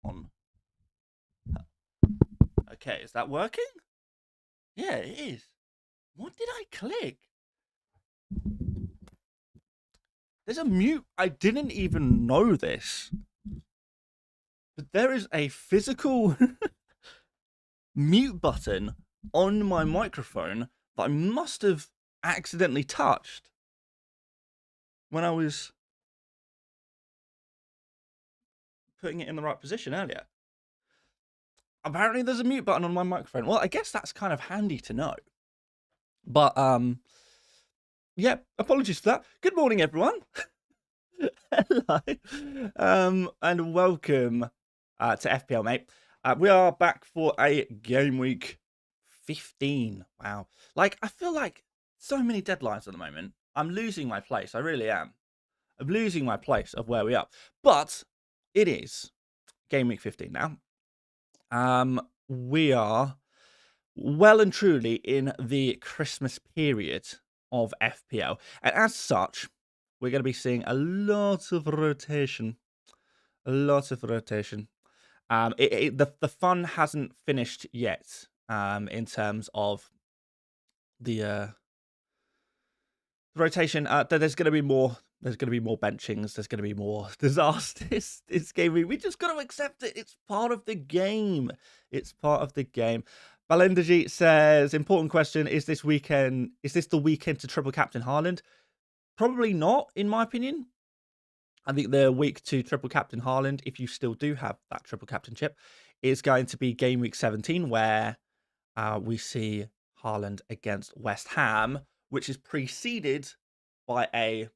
on. Okay, is that working? Yeah, it is. What did I click? There's a mute. I didn't even know this. But there is a physical mute button on my microphone that I must have accidentally touched when I was putting it in the right position earlier. Apparently there's a mute button on my microphone. Well, I guess that's kind of handy to know. But yeah, apologies for that. Good morning, everyone. Hello. And welcome to FPL Mate. We are back for a game week 15. Wow. Like, I feel like so many deadlines at the moment. I'm losing my place. I really am. I'm losing my place of where we are. But it is game week 15 now. We are well and truly in the Christmas period of FPL. And as such, we're going to be seeing a lot of rotation. A lot of rotation. The fun hasn't finished yet in terms of the rotation. There's going to be more. There's going to be more benchings. There's going to be more disasters this game. We just got to accept it. It's part of the game. It's part of the game. Balendaji says, important question, is this the weekend to triple captain Haaland? Probably not, in my opinion. I think the week to triple captain Haaland, if you still do have that triple captainship, is going to be game week 17, where we see Haaland against West Ham, which is preceded by a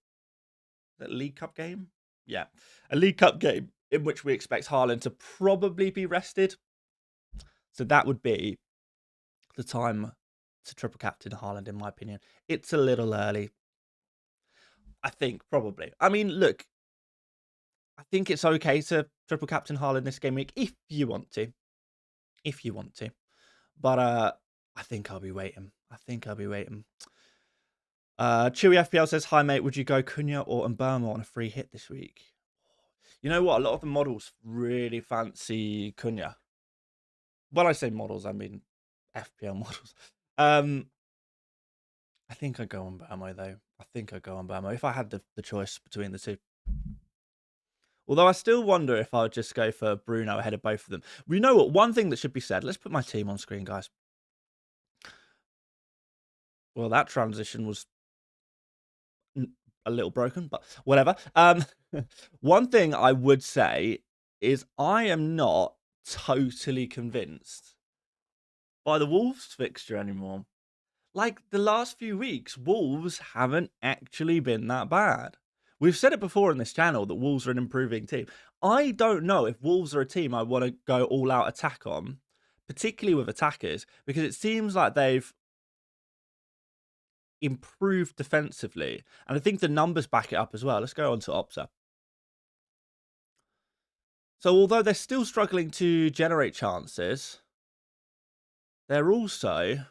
League Cup game. Yeah, a League Cup game in which we expect Haaland to probably be rested. So that would be the time to triple captain Haaland, in my opinion. It's a little early, I think, probably. I mean, look, I think it's okay to triple captain Haaland this game week if you want to. If you want to. But I think I'll be waiting. Chewy FPL says, hi mate, would you go Cunha or Mbama on a free hit this week? You know what? A lot of the models really fancy Cunha. When I say models, I mean FPL models. I think I'd go on Mbama though. I think I'd go on Mbama if I had the choice between the two. Although I still wonder if I would just go for Bruno ahead of both of them. We know what? One thing that should be said. Let's put my team on screen, guys. Well, that transition was a little broken, but whatever. One thing I would say is I am not totally convinced by the Wolves fixture anymore. Like, the last few weeks, Wolves haven't actually been that bad. We've said it before in this channel that Wolves are an improving team. I don't know if Wolves are a team I want to go all-out attack on, particularly with attackers, because it seems like they've improved defensively. And I think the numbers back it up as well. Let's go on to Opta. So although they're still struggling to generate chances, they're also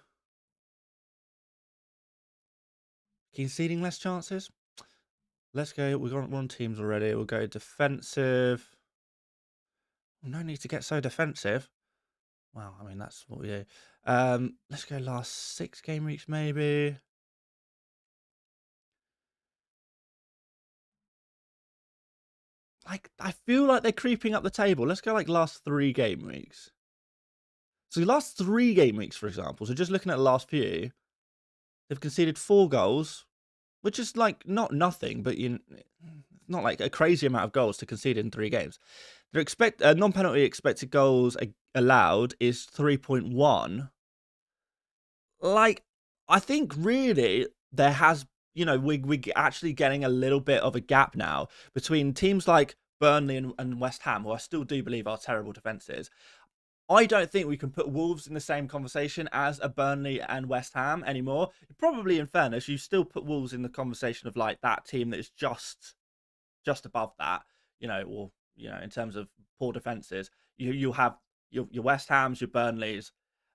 conceding less chances. Let's go. We're on teams already. We'll go defensive. No need to get so defensive. Well, I mean, that's what we do. Let's go last 6 game weeks, maybe. Like, I feel like they're creeping up the table. Let's go like last 3 game weeks. So last 3 game weeks, for example. So just looking at the last few, they've conceded 4 goals, which is like not nothing, but not like a crazy amount of goals to concede in 3 games. Their non-penalty expected goals allowed is 3.1. Like, I think really there has, we're actually getting a little bit of a gap now between teams like Burnley and West Ham, who I still do believe are terrible defenses. I don't think we can put Wolves in the same conversation as a Burnley and West Ham anymore. Probably, in fairness, you still put Wolves in the conversation of like that team that is just above that, or in terms of poor defenses. You'll have your West Hams, your Burnleys,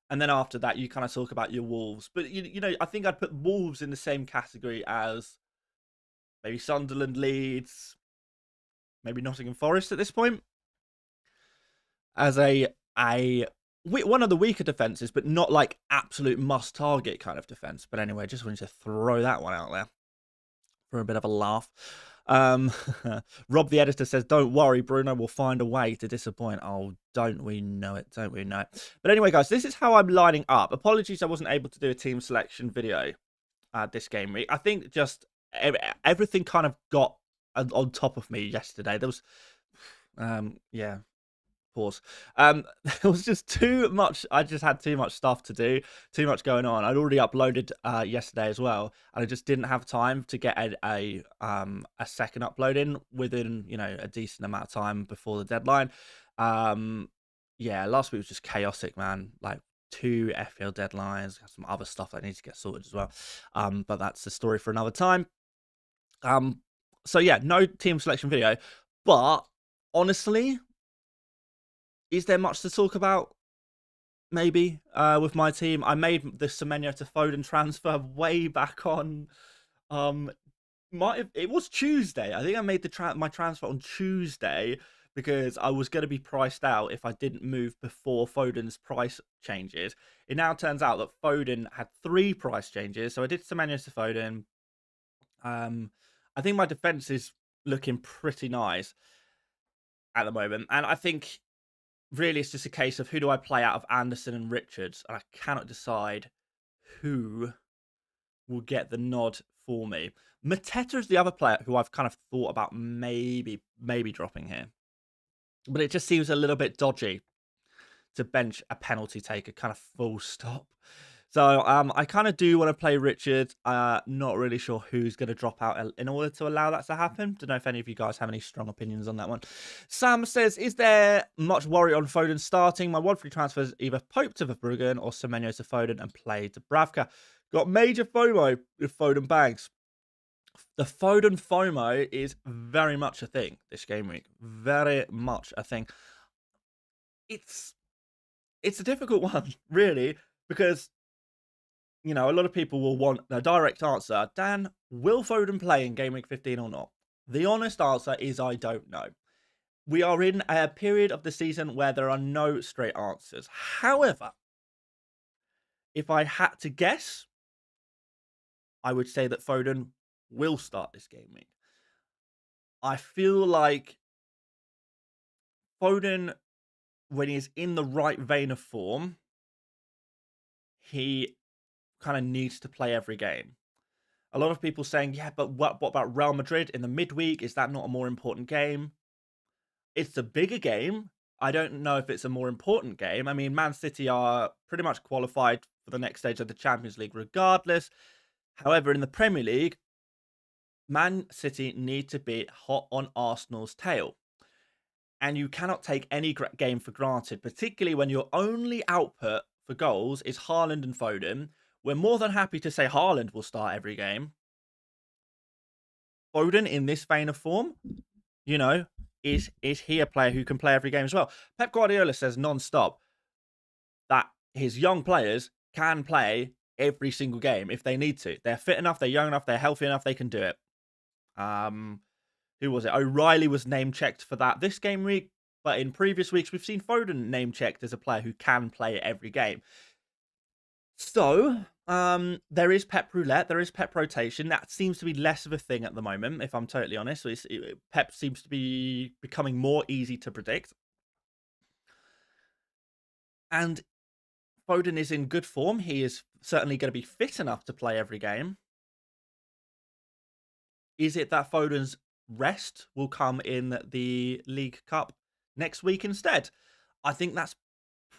and then after that you kind of talk about your Wolves. But I think I'd put Wolves in the same category as maybe Sunderland, Leeds, maybe Nottingham Forest at this point. as one of the weaker defenses, but not like absolute must target kind of defense. But anyway, just wanted to throw that one out there for a bit of a laugh. Rob the editor says, "Don't worry, Bruno will find a way to disappoint." Oh, don't we know it? Don't we know it? But anyway, guys, this is how I'm lining up. Apologies, I wasn't able to do a team selection video this game week. I think just everything kind of got on top of me yesterday. There was, yeah. Pause. There was just too much. I just had too much stuff to do, too much going on. I'd already uploaded yesterday as well, and I just didn't have time to get a second upload in within a decent amount of time before the deadline. Yeah, last week was just chaotic, man. Like 2 FPL deadlines, some other stuff that needs to get sorted as well. But that's the story for another time. So yeah, no team selection video, but honestly, is there much to talk about? Maybe with my team. I made the Semenyo to Foden transfer way back on. It was Tuesday. I think I made my transfer on Tuesday because I was going to be priced out if I didn't move before Foden's price changes. It now turns out that Foden had 3 price changes, so I did Semenyo to Foden. I think my defense is looking pretty nice at the moment, and I think really it's just a case of who do I play out of Anderson and Richards, and I cannot decide who will get the nod for me. Mateta is the other player who I've kind of thought about maybe dropping here, but it just seems a little bit dodgy to bench a penalty taker, kind of full stop. So I kind of do want to play Richard. Not really sure who's going to drop out in order to allow that to happen. Don't know if any of you guys have any strong opinions on that one. Sam says, is there much worry on Foden starting? My one free transfer is either Pope to Verbruggen or Semenyo to Foden and play to Bravka. Got major FOMO if Foden bangs. The Foden FOMO is very much a thing this game week. Very much a thing. It's a difficult one, really, because a lot of people will want a direct answer. Dan, will Foden play in Game Week 15 or not? The honest answer is I don't know. We are in a period of the season where there are no straight answers. However, if I had to guess, I would say that Foden will start this game week. I feel like Foden, when he's in the right vein of form, he kind of needs to play every game. A lot of people saying, yeah, but what about Real Madrid in the midweek? Is that not a more important game? It's a bigger game. I don't know if it's a more important game. I mean, Man City are pretty much qualified for the next stage of the Champions League regardless. However, in the Premier League, Man City need to be hot on Arsenal's tail. And you cannot take any game for granted, particularly when your only output for goals is Haaland and Foden. We're more than happy to say Haaland will start every game. Foden, in this vein of form, is he a player who can play every game as well? Pep Guardiola says non-stop that his young players can play every single game if they need to. They're fit enough, they're young enough, they're healthy enough, they can do it. Who was it? O'Reilly was name-checked for that this game week, but in previous weeks, we've seen Foden name-checked as a player who can play every game. So, there is Pep roulette, there is Pep rotation. That seems to be less of a thing at the moment, if I'm totally honest. So Pep seems to be becoming more easy to predict. And Foden is in good form. He is certainly going to be fit enough to play every game. Is it that Foden's rest will come in the League Cup next week instead? I think that's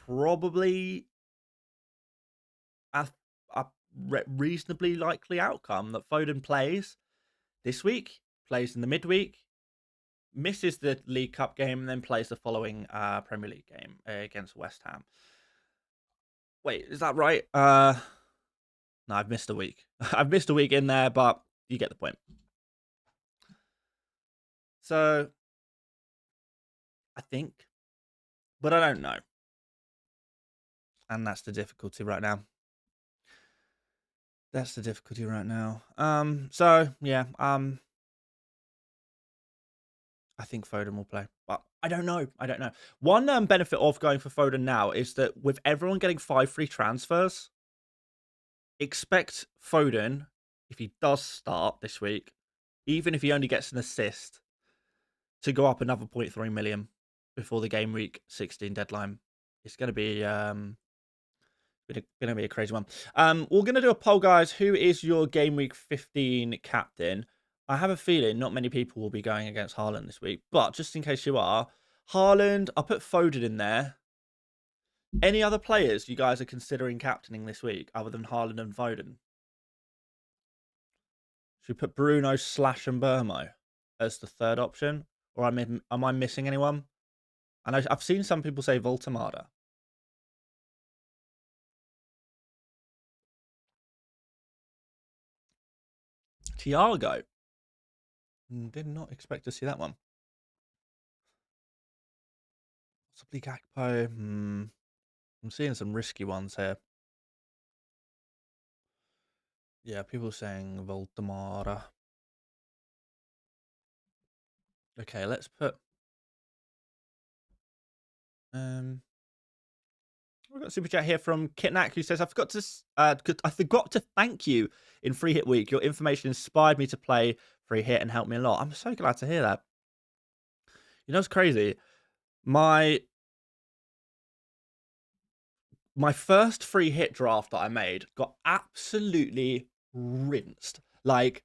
probably a reasonably likely outcome, that Foden plays this week, plays in the midweek, misses the League Cup game, and then plays the following Premier League game against West Ham. Wait, is that right? No, I've missed a week. I've missed a week in there, but you get the point. So, I think, but I don't know. And that's the difficulty right now. That's the difficulty right now. So, yeah, I think Foden will play, but I don't know. I don't know. One benefit of going for Foden now is that with everyone getting 5 free transfers, expect Foden, if he does start this week, even if he only gets an assist, to go up another 0.3 million before the game week 16 deadline. It's going to be a crazy one. We're going to do a poll, guys. Who is your game week 15 captain? I have a feeling not many people will be going against Haaland this week, but just in case you are, Haaland, I'll put Foden in there. Any other players you guys are considering captaining this week other than Haaland and Foden? Should we put Bruno, / and Burmo as the third option? Or am I missing anyone? And I've seen some people say Voltemada. Thiago. Did not expect to see that one. Possibly Gakpo. I'm seeing some risky ones here. Yeah, people saying Voltemada. Okay, let's put... we've got a super chat here from Kitnak who says, I forgot to thank you in free hit week. Your information inspired me to play free hit and helped me a lot. I'm so glad to hear that. You know, it's crazy. My first free hit draft that I made got absolutely rinsed. Like,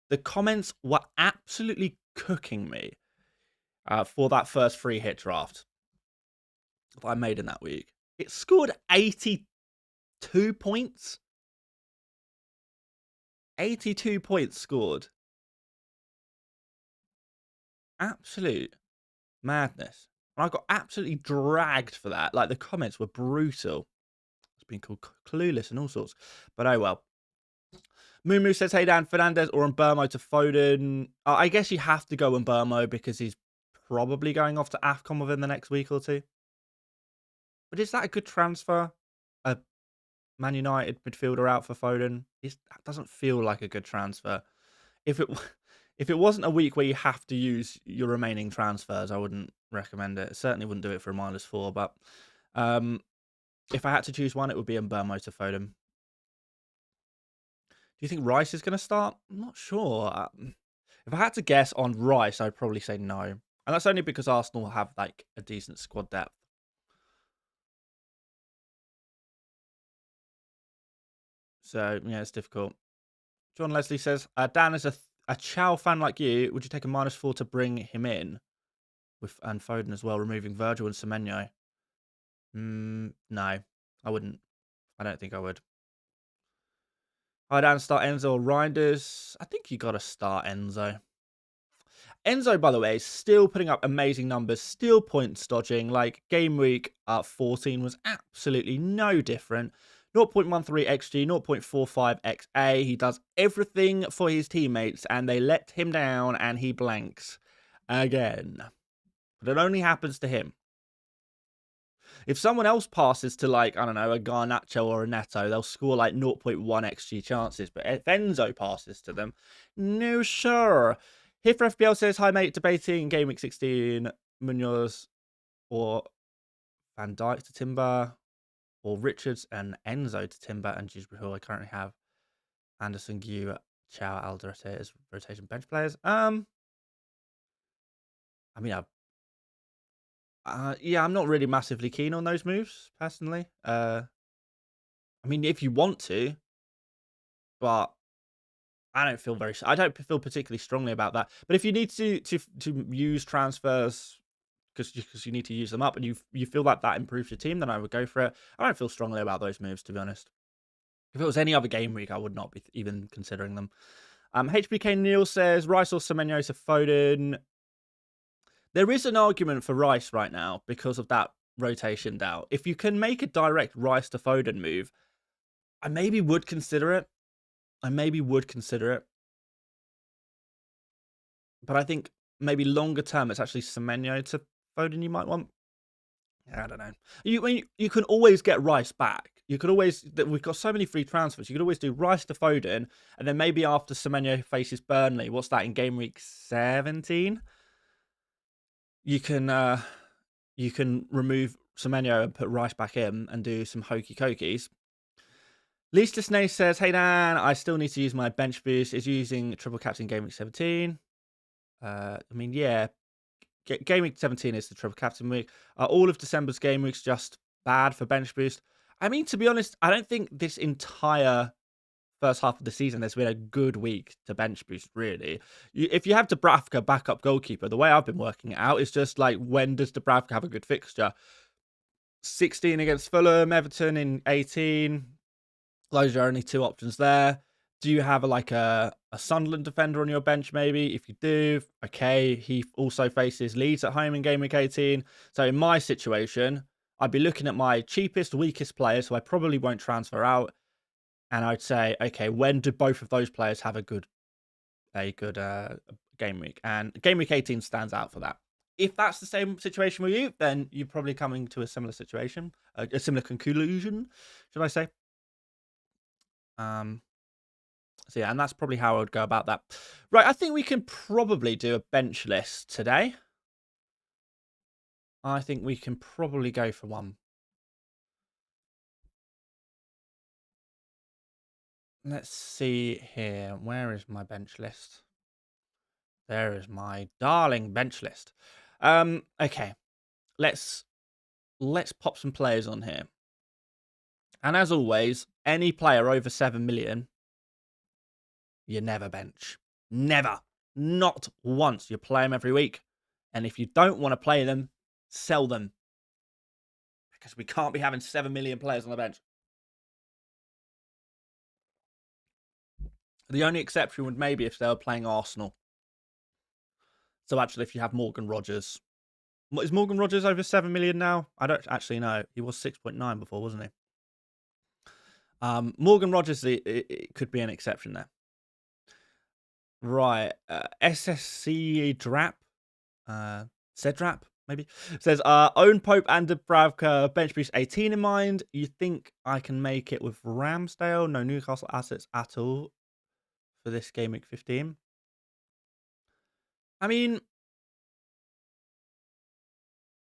the comments were absolutely cooking me for that first free hit draft that I made in that week. It scored 82 points. 82 points scored. Absolute madness. And I got absolutely dragged for that. Like, the comments were brutal. It's been called clueless and all sorts. But oh well. Mumu says, hey Dan, Fernandez or Burmo to Foden. I guess you have to go Burmo because he's probably going off to AFCON within the next week or two. But is that a good transfer? A Man United midfielder out for Foden? That doesn't feel like a good transfer. If it wasn't a week where you have to use your remaining transfers, I wouldn't recommend it. Certainly wouldn't do it for a -4. But if I had to choose one, it would be Burmo to Foden. Do you think Rice is going to start? I'm not sure. If I had to guess on Rice, I'd probably say no. And that's only because Arsenal have like a decent squad depth. So, yeah, it's difficult. John Leslie says, Dan, is a Chow fan like you, would you take a -4 to bring him in? And Foden as well, removing Virgil and Semenyo? No, I wouldn't. I don't think I would. Hi, Dan, start Enzo or Reinders? I think you got to start Enzo. Enzo, by the way, is still putting up amazing numbers, still points dodging. Like, game week 14 was absolutely no different. 0.13 XG, 0.45 XA. He does everything for his teammates, and they let him down, and he blanks again. But it only happens to him. If someone else passes to, like, I don't know, a Garnacho or a Neto, they'll score like 0.1 XG chances. But if Enzo passes to them, no sure. Here for FPL says, hi mate, debating game week 16, Munoz or Van Dijk to Timber, or Richards and Enzo to Timber and Gisbrahil. I currently have Anderson, Gu, Chow, Alderete as rotation bench players. I mean, yeah, I'm not really massively keen on those moves, personally. I mean, if you want to, but I don't feel particularly strongly about that. But if you need to use transfers because you need to use them up and you feel like that improves your team, then I would go for it. I don't feel strongly about those moves, to be honest. If it was any other game week, I would not be even considering them. HBK Neil says, Rice or Semenyo to Foden. There is an argument for Rice right now because of that rotation doubt. If you can make a direct Rice to Foden move, I maybe would consider it. But I think maybe longer term, it's actually Semenyo to Foden you might want. I don't know. You can always get Rice back. You could always... We've got so many free transfers. You could always do Rice to Foden, and then maybe after Semenyo faces Burnley, what's that, in game week 17? you can remove Semenyo and put Rice back in and do some hokey cokies. Lisa Snake says, "Hey Dan, I still need to use my bench boost. Is using triple captain game week 17. I mean, yeah, game week 17 is the triple captain week. All of December's game weeks just bad for bench boost. I mean, to be honest, I don't think this entire first half of the season there's been a good week to bench boost, really. If you have Dubravka backup goalkeeper, the way I've been working it out is just like, when does Dubravka have a good fixture? 16 against Fulham, Everton in 18. Those are only two options there. Do you have a Sunderland defender on your bench, maybe? If you do, okay. He also faces Leeds at home in game week 18. So in my situation, I'd be looking at my cheapest, weakest players, who I probably won't transfer out. And I'd say, okay, when do both of those players have a good game week? And game week 18 stands out for that. If that's the same situation with you, then you're probably coming to a similar situation, a similar conclusion, should I say? So yeah, and that's probably how I would go about that. Right, I think we can probably do a bench list today. I think we can probably go for one. Let's see here. Where is my bench list? There is my darling bench list. Okay. Let's pop some players on here. And as always, any player over 7 million, you never bench. Never. Not once. You play them every week. And if you don't want to play them, sell them. Because we can't be having 7 million players on the bench. The only exception would maybe if they were playing Arsenal. So actually, if you have Morgan Rogers. Is Morgan Rogers over 7 million now? I don't actually know. He was 6.9 before, wasn't he? Morgan Rogers, it could be an exception there. Right. SSC Drap. Cedrap, maybe. Says, own Pope and Dubravka, bench boost 18 in mind. You think I can make it with Ramsdale? No Newcastle assets at all for this game week 15. I mean,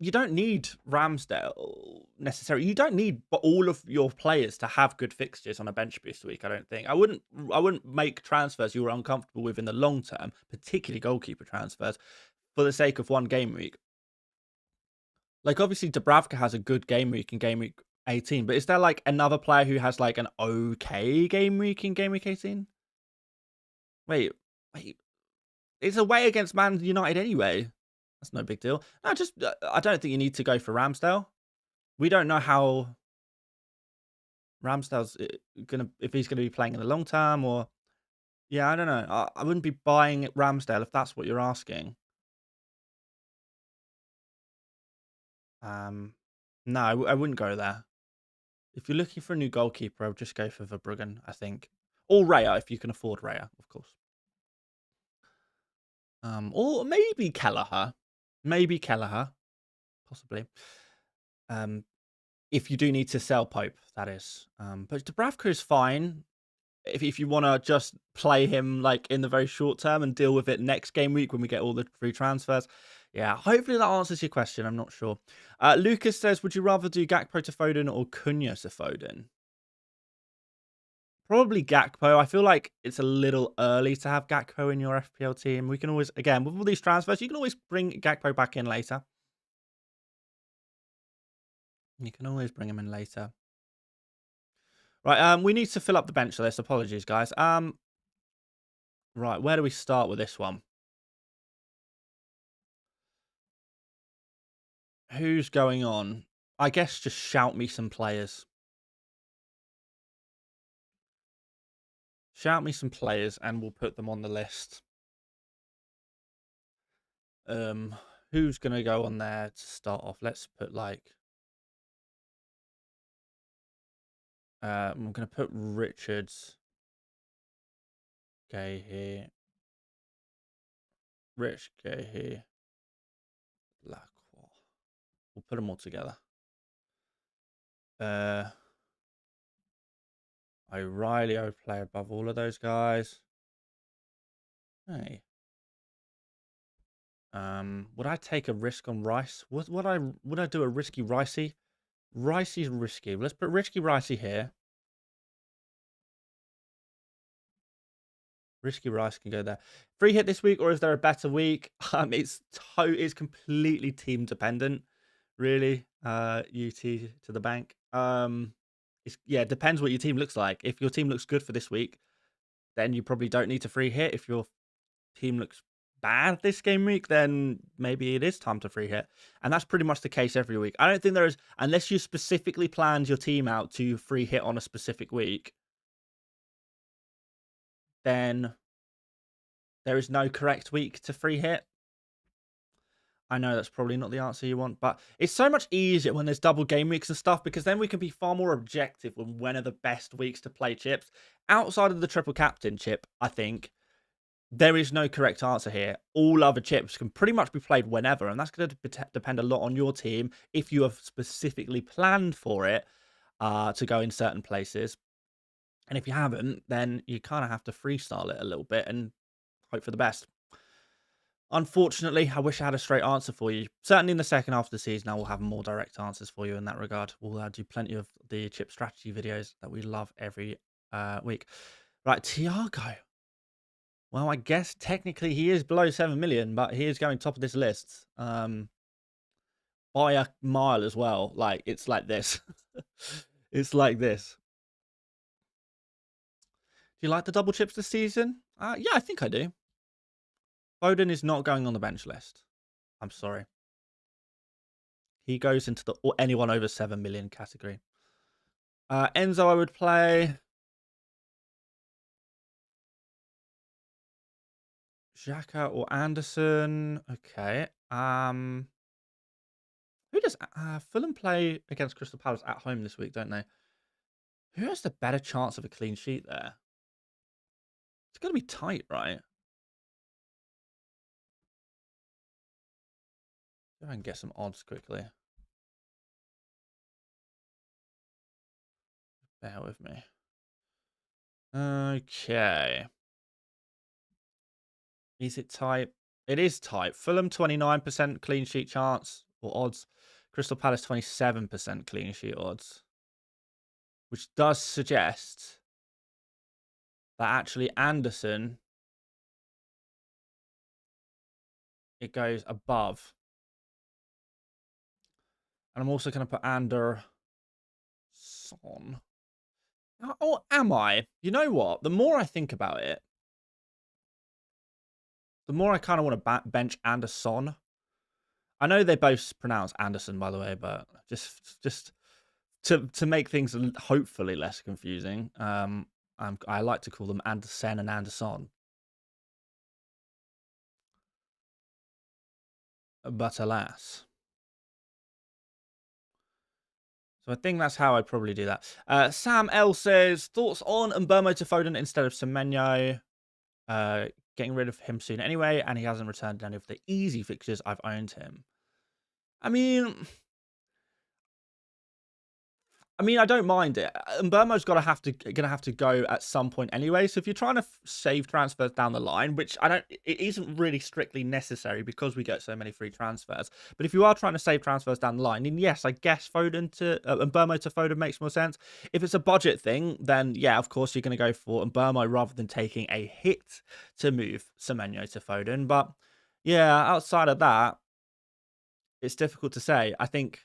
you don't need Ramsdale necessarily. You don't need all of your players to have good fixtures on a bench boost week. I don't think. I wouldn't make transfers you were uncomfortable with in the long term, particularly goalkeeper transfers, for the sake of one game week. Like, obviously, Dubravka has a good game week in game week 18, but is there like another player who has like an okay game week in game week 18? Wait. It's away against Man United anyway. That's no big deal. No, I don't think you need to go for Ramsdale. We don't know how Ramsdale's if he's gonna be playing in the long term, or yeah, I don't know. I wouldn't be buying Ramsdale if that's what you're asking. No, I wouldn't go there. If you're looking for a new goalkeeper, I would just go for Verbruggen, I think, or Raya if you can afford Raya, of course. Or maybe Kelleher, possibly. If you do need to sell Pope, that is. But Dubravka is fine if you want to just play him like in the very short term and deal with it next game week when we get all the free transfers. Yeah, hopefully that answers your question. I'm not sure. Lucas says, would you rather do Gakpo to Foden or Cunha to Foden? Probably Gakpo. I feel like it's a little early to have Gakpo in your FPL team. We can always, again, with all these transfers, you can always bring Gakpo back in later. You can always bring him in later. Right, we need to fill up the bench list. Apologies, guys. Right, where do we start with this one? Who's going on? I guess just shout me some players. Shout me some players and we'll put them on the list. Who's going to go on there to start off? Let's put like... I'm going to put Richards. Okay, here. Rich, okay, here. Lacroix. We'll put them all together. O'Reilly, I would play above all of those guys. Hey. Would I take a risk on Rice? Would I do a risky Ricey? Ricey's risky. Let's put risky Ricey here. Risky Rice can go there. Free hit this week, or is there a better week? It's completely team dependent, really. UT to the bank. It depends what your team looks like. If your team looks good for this week, then you probably don't need to free hit. If your team looks bad this game week, then maybe it is time to free hit. And that's pretty much the case every week. I don't think there is, unless you specifically planned your team out to free hit on a specific week, then there is no correct week to free hit. I know that's probably not the answer you want, but it's so much easier when there's double game weeks and stuff, because then we can be far more objective when are the best weeks to play chips. Outside of the triple captain chip, I think there is no correct answer here. All other chips can pretty much be played whenever, and that's going to depend a lot on your team if you have specifically planned for it to go in certain places. And if you haven't, then you kind of have to freestyle it a little bit and hope for the best. Unfortunately, I wish I had a straight answer for you. Certainly in the second half of the season, I will have more direct answers for you in that regard. We'll do plenty of the chip strategy videos that we love every week. Right, Thiago. Well, I guess technically he is below 7 million, but he is going top of this list by a mile as well. Like, it's like this. It's like this. Do you like the double chips this season? Yeah, I think I do. Foden is not going on the bench list. I'm sorry. He goes into the anyone over 7 million category. Enzo, I would play. Xhaka or Anderson. Okay. Who does Fulham play against Crystal Palace at home this week, don't they? Who has the better chance of a clean sheet there? It's going to be tight, right? Go and get some odds quickly. Bear with me. Okay. Is it tight? It is tight. Fulham 29% clean sheet chance or odds. Crystal Palace 27% clean sheet odds. Which does suggest that actually Anderson, it goes above. And I'm also going to put Anderson. Or am I? You know what? The more I think about it, the more I kind of want to bench Anderson. I know they both pronounce Anderson, by the way, but just to make things hopefully less confusing, I like to call them Andersen and Anderson. But alas. So I think that's how I'd probably do that. Sam L says, thoughts on Mbeumo to Foden instead of Semenyo? Getting rid of him soon anyway, and he hasn't returned any of the easy fixtures I've owned him. I mean, I don't mind it. Mbeumo's gonna have to go at some point anyway. So if you're trying to save transfers down the line, which it isn't really strictly necessary because we get so many free transfers. But if you are trying to save transfers down the line, then yes, I guess Mbeumo to Foden makes more sense. If it's a budget thing, then yeah, of course you're gonna go for Mbeumo rather than taking a hit to move Semenyo to Foden. But yeah, outside of that, it's difficult to say. I think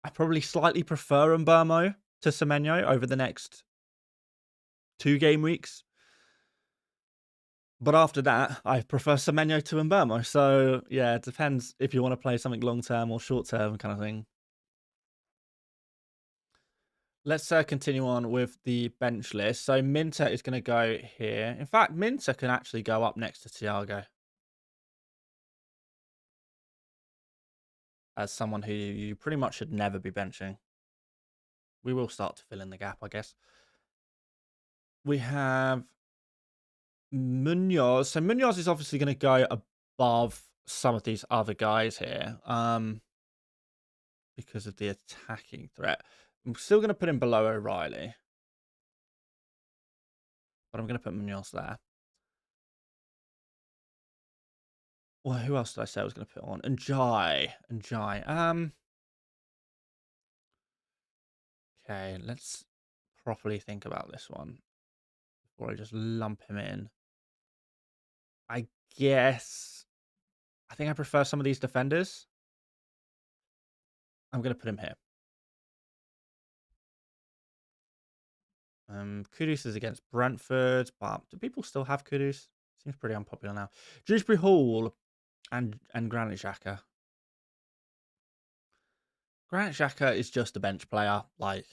I probably slightly prefer Mbeumo to Semenyo over the next 2 game weeks. But after that, I prefer Semenyo to Mbeumo. So, yeah, it depends if you want to play something long-term or short-term kind of thing. Let's continue on with the bench list. So, Minter is going to go here. In fact, Minter can actually go up next to Thiago as someone who you pretty much should never be benching. We will start to fill in the gap, I guess. We have Munoz. So Munoz is obviously going to go above some of these other guys here because of the attacking threat. I'm still going to put him below O'Reilly, but I'm going to put Munoz there. Well, who else did I say I was going to put on? And Jai. Okay, let's properly think about this one before I just lump him in. I guess I think I prefer some of these defenders. I'm going to put him here. Kudus is against Brentford, but do people still have Kudus? Seems pretty unpopular now. Dewsbury Hall and Granit Xhaka. Granit Xhaka is just a bench player. Like,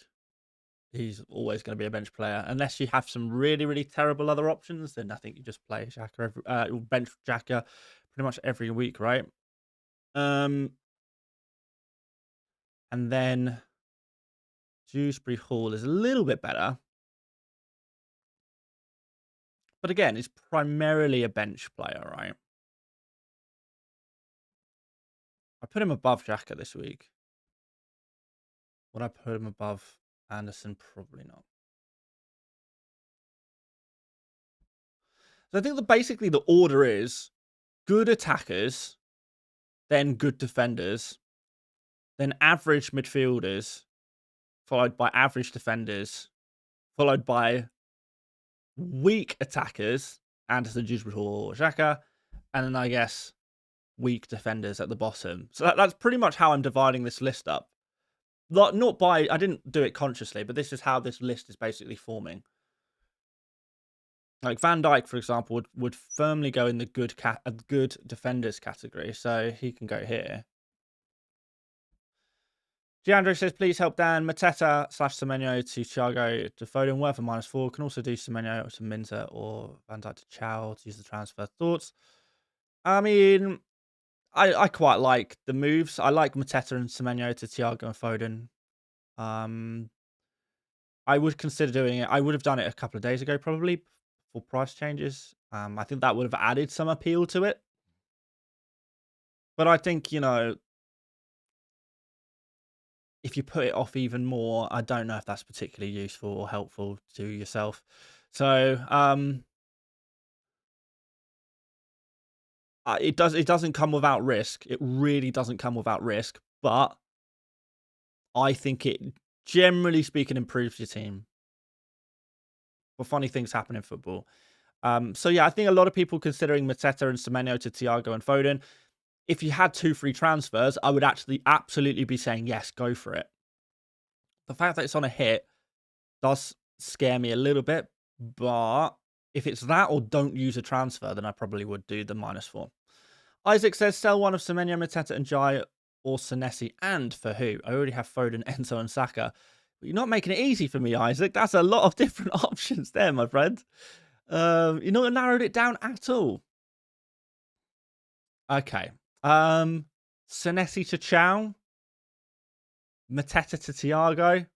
he's always going to be a bench player. Unless you have some really, really terrible other options, then I think you just play Xhaka bench Xhaka pretty much every week, right? And then Dewsbury Hall is a little bit better. But again, it's primarily a bench player, right? I put him above Xhaka this week. Would I put him above Anderson? Probably not. So I think that basically the order is good attackers, then good defenders, then average midfielders, followed by average defenders, followed by weak attackers, Anderson, Dewsbury Hall, or Xhaka, and then I guess weak defenders at the bottom. So that's pretty much how I'm dividing this list up. Not by, I didn't do it consciously, but this is how this list is basically forming. Like Van Dijk, for example, would firmly go in the good defenders category, so he can go here. Giandro says, please help Dan. Mateta / Semenyo to Thiago to Foden, worth a -4. Can also do Semenyo to Minter or Van Dijk to Chow to use the transfer. Thoughts? I mean, I quite like the moves. I like Mateta and Semenyo to Thiago and Foden. I would consider doing it. I would have done it a couple of days ago, probably, for price changes. I think that would have added some appeal to it. But I think, you know, if you put it off even more, I don't know if that's particularly useful or helpful to yourself. So, it doesn't come without risk. It really doesn't come without risk. But I think it, generally speaking, improves your team. But funny things happen in football. So yeah, I think a lot of people considering Mateta and Semenyo to Thiago and Foden. If you had 2 free transfers, I would actually absolutely be saying, yes, go for it. The fact that it's on a hit does scare me a little bit, but if it's that or don't use a transfer, then I probably would do the -4. Isaac says, sell one of Semenyo, Mateta and Jai or Senesi. And for who? I already have Foden, Enzo and Saka. But you're not making it easy for me, Isaac. That's a lot of different options there, my friend. You're not narrowed it down at all. Okay. Senesi to Chow. Mateta to Thiago.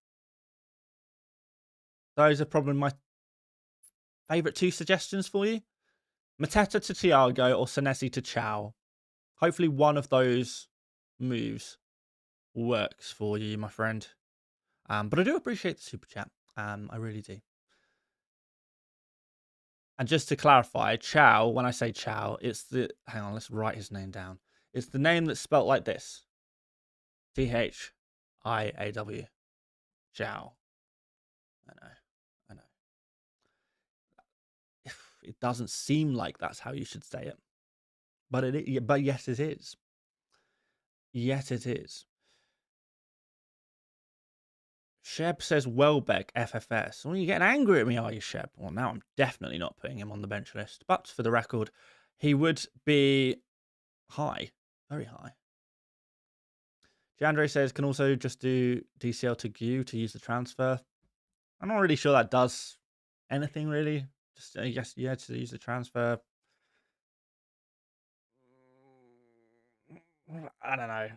Those are probably my favourite 2 suggestions for you. Mateta to Thiago or Senesi to Chow. Hopefully one of those moves works for you, my friend. But I do appreciate the super chat. I really do. And just to clarify, Chow, when I say Chow, it's the... Hang on, let's write his name down. It's the name that's spelt like this. Thiaw. Chow. I know. It doesn't seem like that's how you should say it. But yes, it is. Yes, it is. Sheb says Welbeck FFS. Well, you're getting angry at me, are you, Sheb? Well, now I'm definitely not putting him on the bench list. But for the record, he would be high. Very high. Jandre says, can also just do DCL to GU to use the transfer. I'm not really sure that does anything, really. Just, I guess, yeah, to use the transfer. I don't know.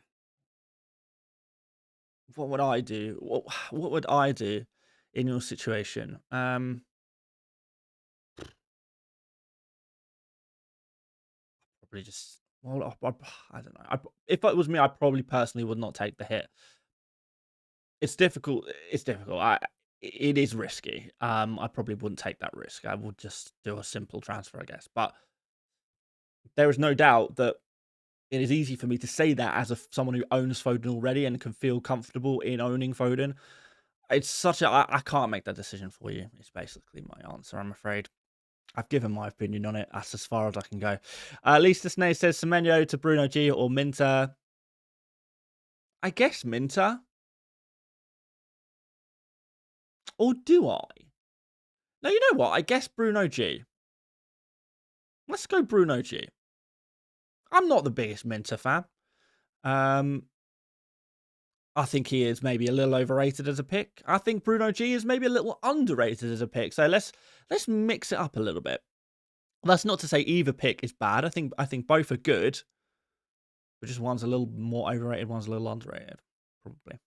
What would I do? What would I do in your situation? Probably just... Well, I don't know. If it was me, I probably personally would not take the hit. It's difficult. It's difficult. It is risky. I probably wouldn't take that risk. I would just do a simple transfer, I guess. But there is no doubt that it is easy for me to say that as someone who owns Foden already and can feel comfortable in owning Foden. It's such a... I can't make that decision for you. It's basically my answer, I'm afraid. I've given my opinion on it. That's as far as I can go. Lisa Snay says Semenyo to Bruno G or Minter. I guess Minter. Or do I? No, you know what? I guess Bruno G. Let's go Bruno G. I'm not the biggest Minter fan. I think he is maybe a little overrated as a pick. I think Bruno G is maybe a little underrated as a pick. So let's mix it up a little bit. That's not to say either pick is bad. I think both are good. But just one's a little more overrated, one's a little underrated, probably.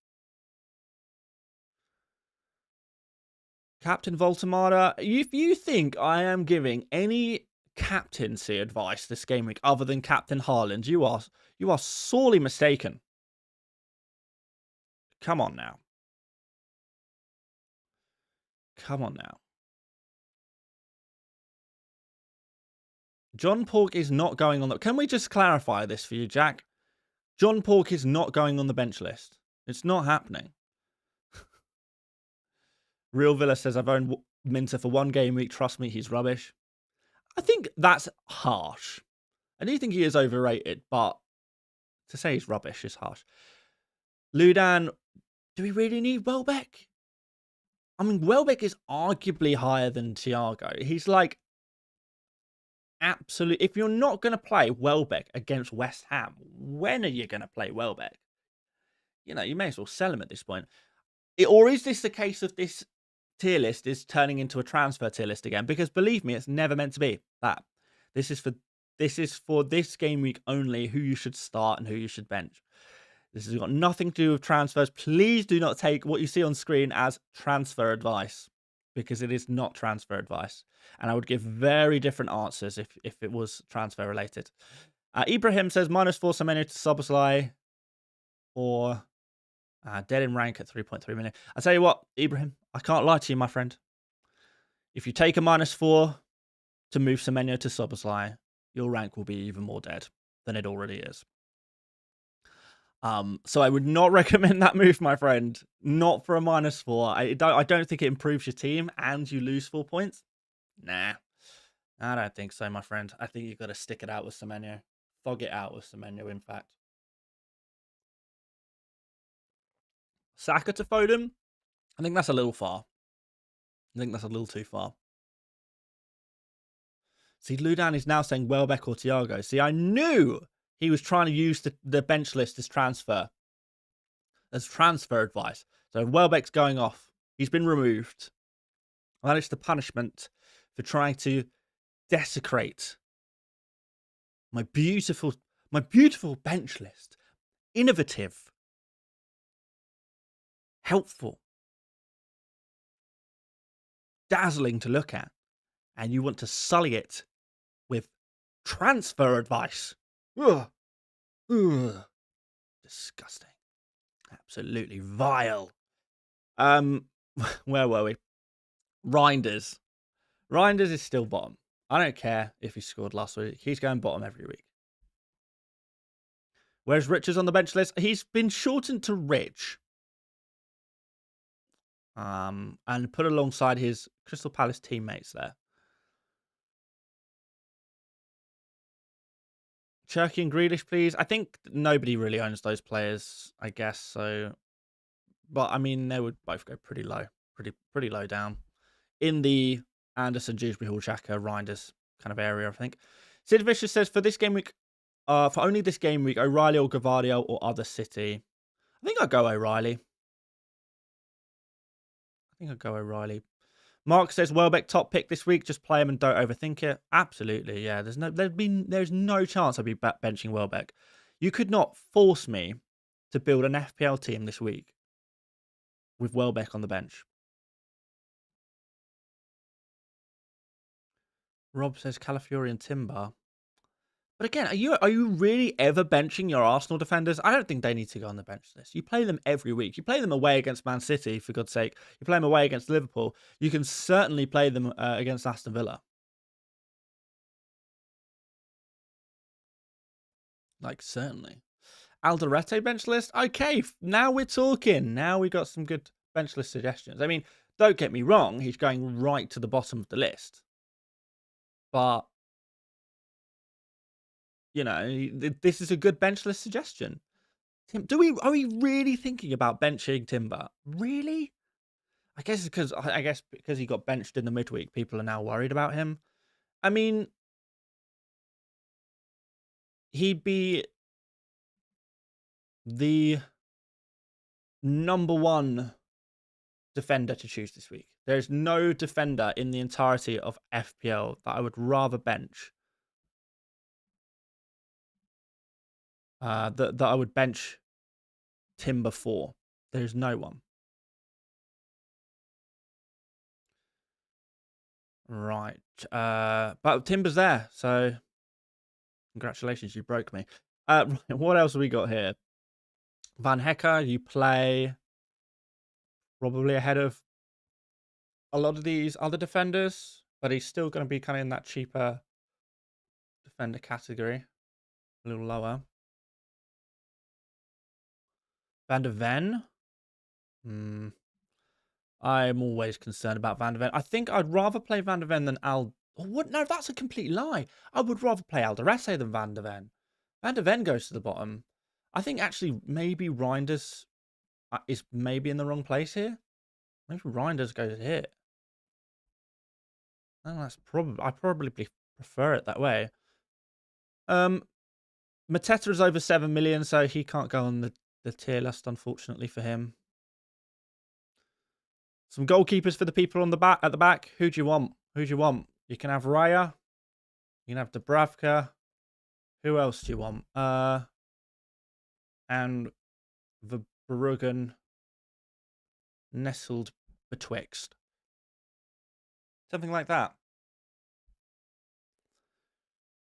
Captain Voltamada, if you think I am giving any captaincy advice this game week other than Captain Haaland, you are sorely mistaken. Come on now. Come on now. John Pork is not going on the... Can we just clarify this for you, Jack? John Pork is not going on the bench list. It's not happening. Real Villa says, I've owned Minter for one game week. Trust me, he's rubbish. I think that's harsh. I do think he is overrated, but to say he's rubbish is harsh. Ludan, do we really need Welbeck? I mean, Welbeck is arguably higher than Thiago. He's like... Absolutely. If you're not going to play Welbeck against West Ham, when are you going to play Welbeck? You know, you may as well sell him at this point. Or is this the case of this tier list is turning into a transfer tier list again? Because believe me, it's never meant to be that. This is for this game week only, who you should start and who you should bench. This has got nothing to do with transfers. Please do not take what you see on screen as transfer advice, because it is not transfer advice. And I would give very different answers if it was transfer related. Ibrahim says -4 Semenyo to Szoboszlai or dead in rank at 3.3 million. I tell you what, Ibrahim, I can't lie to you, my friend. If you take a -4 to move Semenyo to Szoboszlai, your rank will be even more dead than it already is. So I would not recommend that move, my friend. Not for a -4. I don't think it improves your team and you lose 4 points. Nah, I don't think so, my friend. I think you've got to stick it out with Semenyo. Fog it out with Semenyo, in fact. Saka to Foden? I think that's a little far. I think that's a little too far. See, Ludan is now saying Welbeck or Thiago. See, I knew he was trying to use the bench list as transfer advice. So Welbeck's going off. He's been removed. That is the punishment for trying to desecrate my beautiful bench list. Innovative. Helpful. Dazzling to look at. And you want to sully it with transfer advice. Ugh. Ugh. Disgusting. Absolutely vile. Where were we? Reinders. Reinders is still bottom. I don't care if he scored last week. He's going bottom every week. Whereas Richards on the bench list, he's been shortened to Rich. And put alongside his Crystal Palace teammates there. Cherky and Grealish, please. I think nobody really owns those players, I guess. So, but I mean, they would both go pretty low, pretty low down in the Anderson, Dewsbury Hall, Xhaka, Reinders kind of area, I think. Sid Vicious says for this game week, for only this game week, O'Reilly or Gavardio or other City. I think I'll go O'Reilly. Mark says Welbeck top pick this week. Just play him and don't overthink it. Absolutely, yeah. There's no chance I'd be benching Welbeck. You could not force me to build an FPL team this week with Welbeck on the bench. Rob says Calafiori and Timber. But again, are you really ever benching your Arsenal defenders? I don't think they need to go on the bench list. You play them every week. You play them away against Man City, for God's sake. You play them away against Liverpool. You can certainly play them against Aston Villa. Like, certainly. Alderete bench list? Okay, now we're talking. Now we got some good bench list suggestions. I mean, don't get me wrong, he's going right to the bottom of the list. But, you know, this is a good bench list suggestion. Are we really thinking about benching Timber? Really? I guess because he got benched in the midweek, people are now worried about him. I mean, he'd be the number one defender to choose this week. There's no defender in the entirety of FPL that I would rather bench. That I would bench Timber for. There's no one. Right. But Timber's there, so congratulations, you broke me. What else have we got here? Van Hecker, you play probably ahead of a lot of these other defenders, but he's still going to be kind of in that cheaper defender category, a little lower. Van de Ven. I'm always concerned about Van de Ven. I think I'd rather play Van de Ven than Al. Oh, what? No, that's a complete lie. I would rather play Alderete than Van de Ven. Van de Ven goes to the bottom. I think actually maybe Reinders is maybe in the wrong place here. Maybe Reinders goes here. Oh, that's probably I probably prefer it that way. Mateta is over 7 million, so he can't go on the tier list, unfortunately for him. Some goalkeepers for the people on the back at the back. Who do you want? Who do you want? You can have Raya. You can have Dubravka. Who else do you want? And the Verbruggen nestled betwixt. Something like that.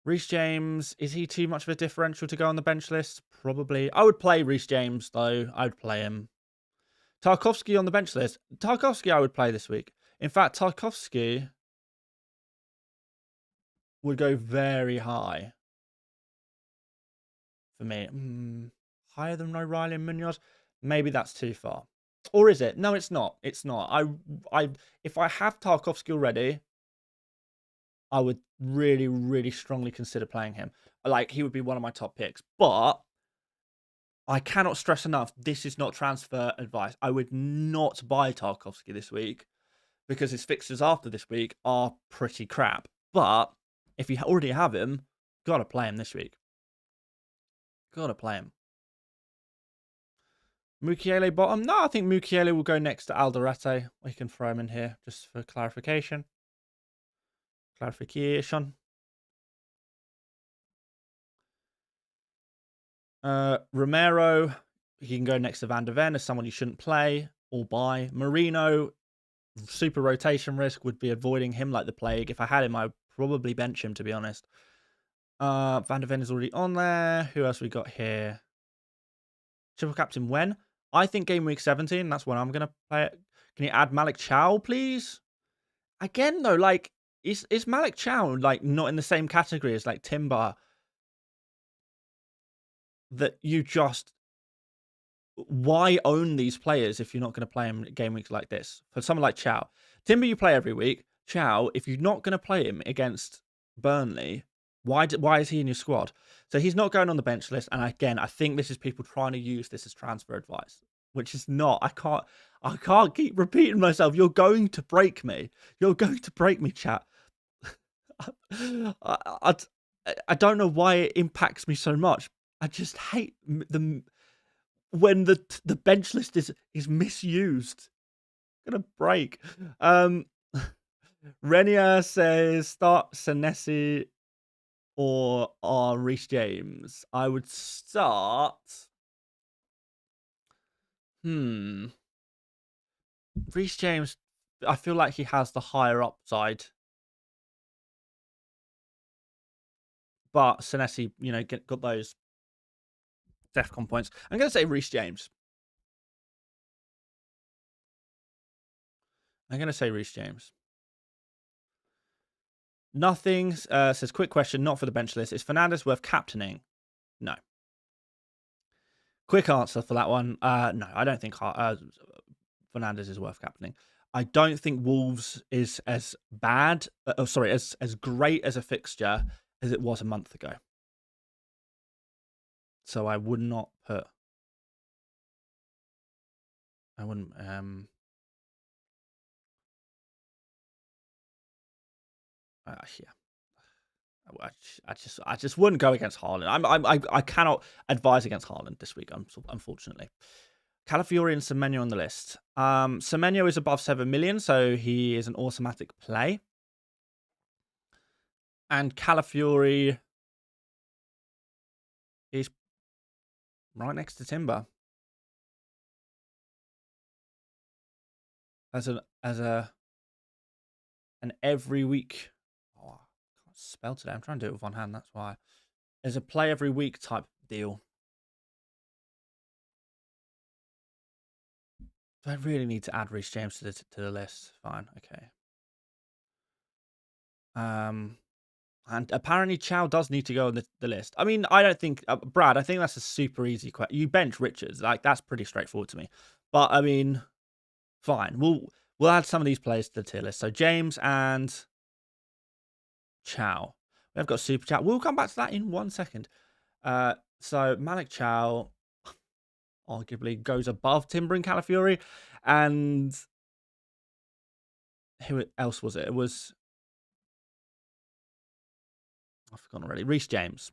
Reece James, is he too much of a differential to go on the bench list? Probably. I would play Reece James, though. I would play him. Tarkowski on the bench list. Tarkowski I would play this week. In fact, Tarkowski would go very high for me. Higher than O'Reilly and Munoz? Maybe that's too far. Or is it? No, it's not. It's not. If I have Tarkowski already, I would really, really strongly consider playing him. Like, he would be one of my top picks. But I cannot stress enough, this is not transfer advice. I would not buy Tarkowski this week because his fixtures after this week are pretty crap. But if you already have him, gotta play him this week. Gotta play him. Mukiele bottom? No, I think Mukiele will go next to Alderete. We can throw him in here just for clarification. Romero, he can go next to Van de Ven as someone you shouldn't play or buy. Marino, super rotation risk, would be avoiding him like the plague. If I had him, I'd probably bench him, to be honest. Van de Ven is already on there. Who else we got here? Triple captain when? I think game week 17, that's when I'm going to play it. Can you add Malik Chow, please? Again, though, like, is Malik Chow, like, not in the same category as, like, Timber? That you just... Why own these players if you're not going to play them game weeks like this? For someone like Chow. Timber, you play every week. Chow, if you're not going to play him against Burnley, why is he in your squad? So he's not going on the bench list. And again, I think this is people trying to use this as transfer advice, which is not. I can't keep repeating myself. You're going to break me. You're going to break me, chat. I don't know why it impacts me so much. I just hate the when the bench list is misused. I'm gonna break. Renier says start Senesi or Reece James. I would start. Reece James, I feel like he has the higher upside. But Senesi, you know, got those DEFCON points. I'm going to say Reece James. I'm going to say Reece James. Nothing says, quick question, not for the bench list. Is Fernandes worth captaining? No. Quick answer for that one. No, I don't think Fernandes is worth captaining. I don't think Wolves is as bad, as great as a fixture as it was a month ago. So I would not put. I wouldn't. Yeah. I just wouldn't go against Haaland. I cannot advise against Haaland this week, unfortunately. Calafiori and Semenyo on the list. Semenyo is above 7 million, so he is an automatic play. And Calafiori is right next to Timber as an every week. Oh, I can't spell today. I'm trying to do it with one hand. That's why. As a play every week type deal. Do I really need to add Reece James to the list? Fine, okay. And apparently Chow does need to go on the list. I mean, I don't think Brad. I think that's a super easy question. You bench Richards, like that's pretty straightforward to me. But I mean, fine. We'll add some of these players to the tier list. So James and Chow. We've got super chat. We'll come back to that in 1 second. So Malik Chow arguably goes above Timber and Calafiori, and who else was it? It was. I've forgotten already. Reece James,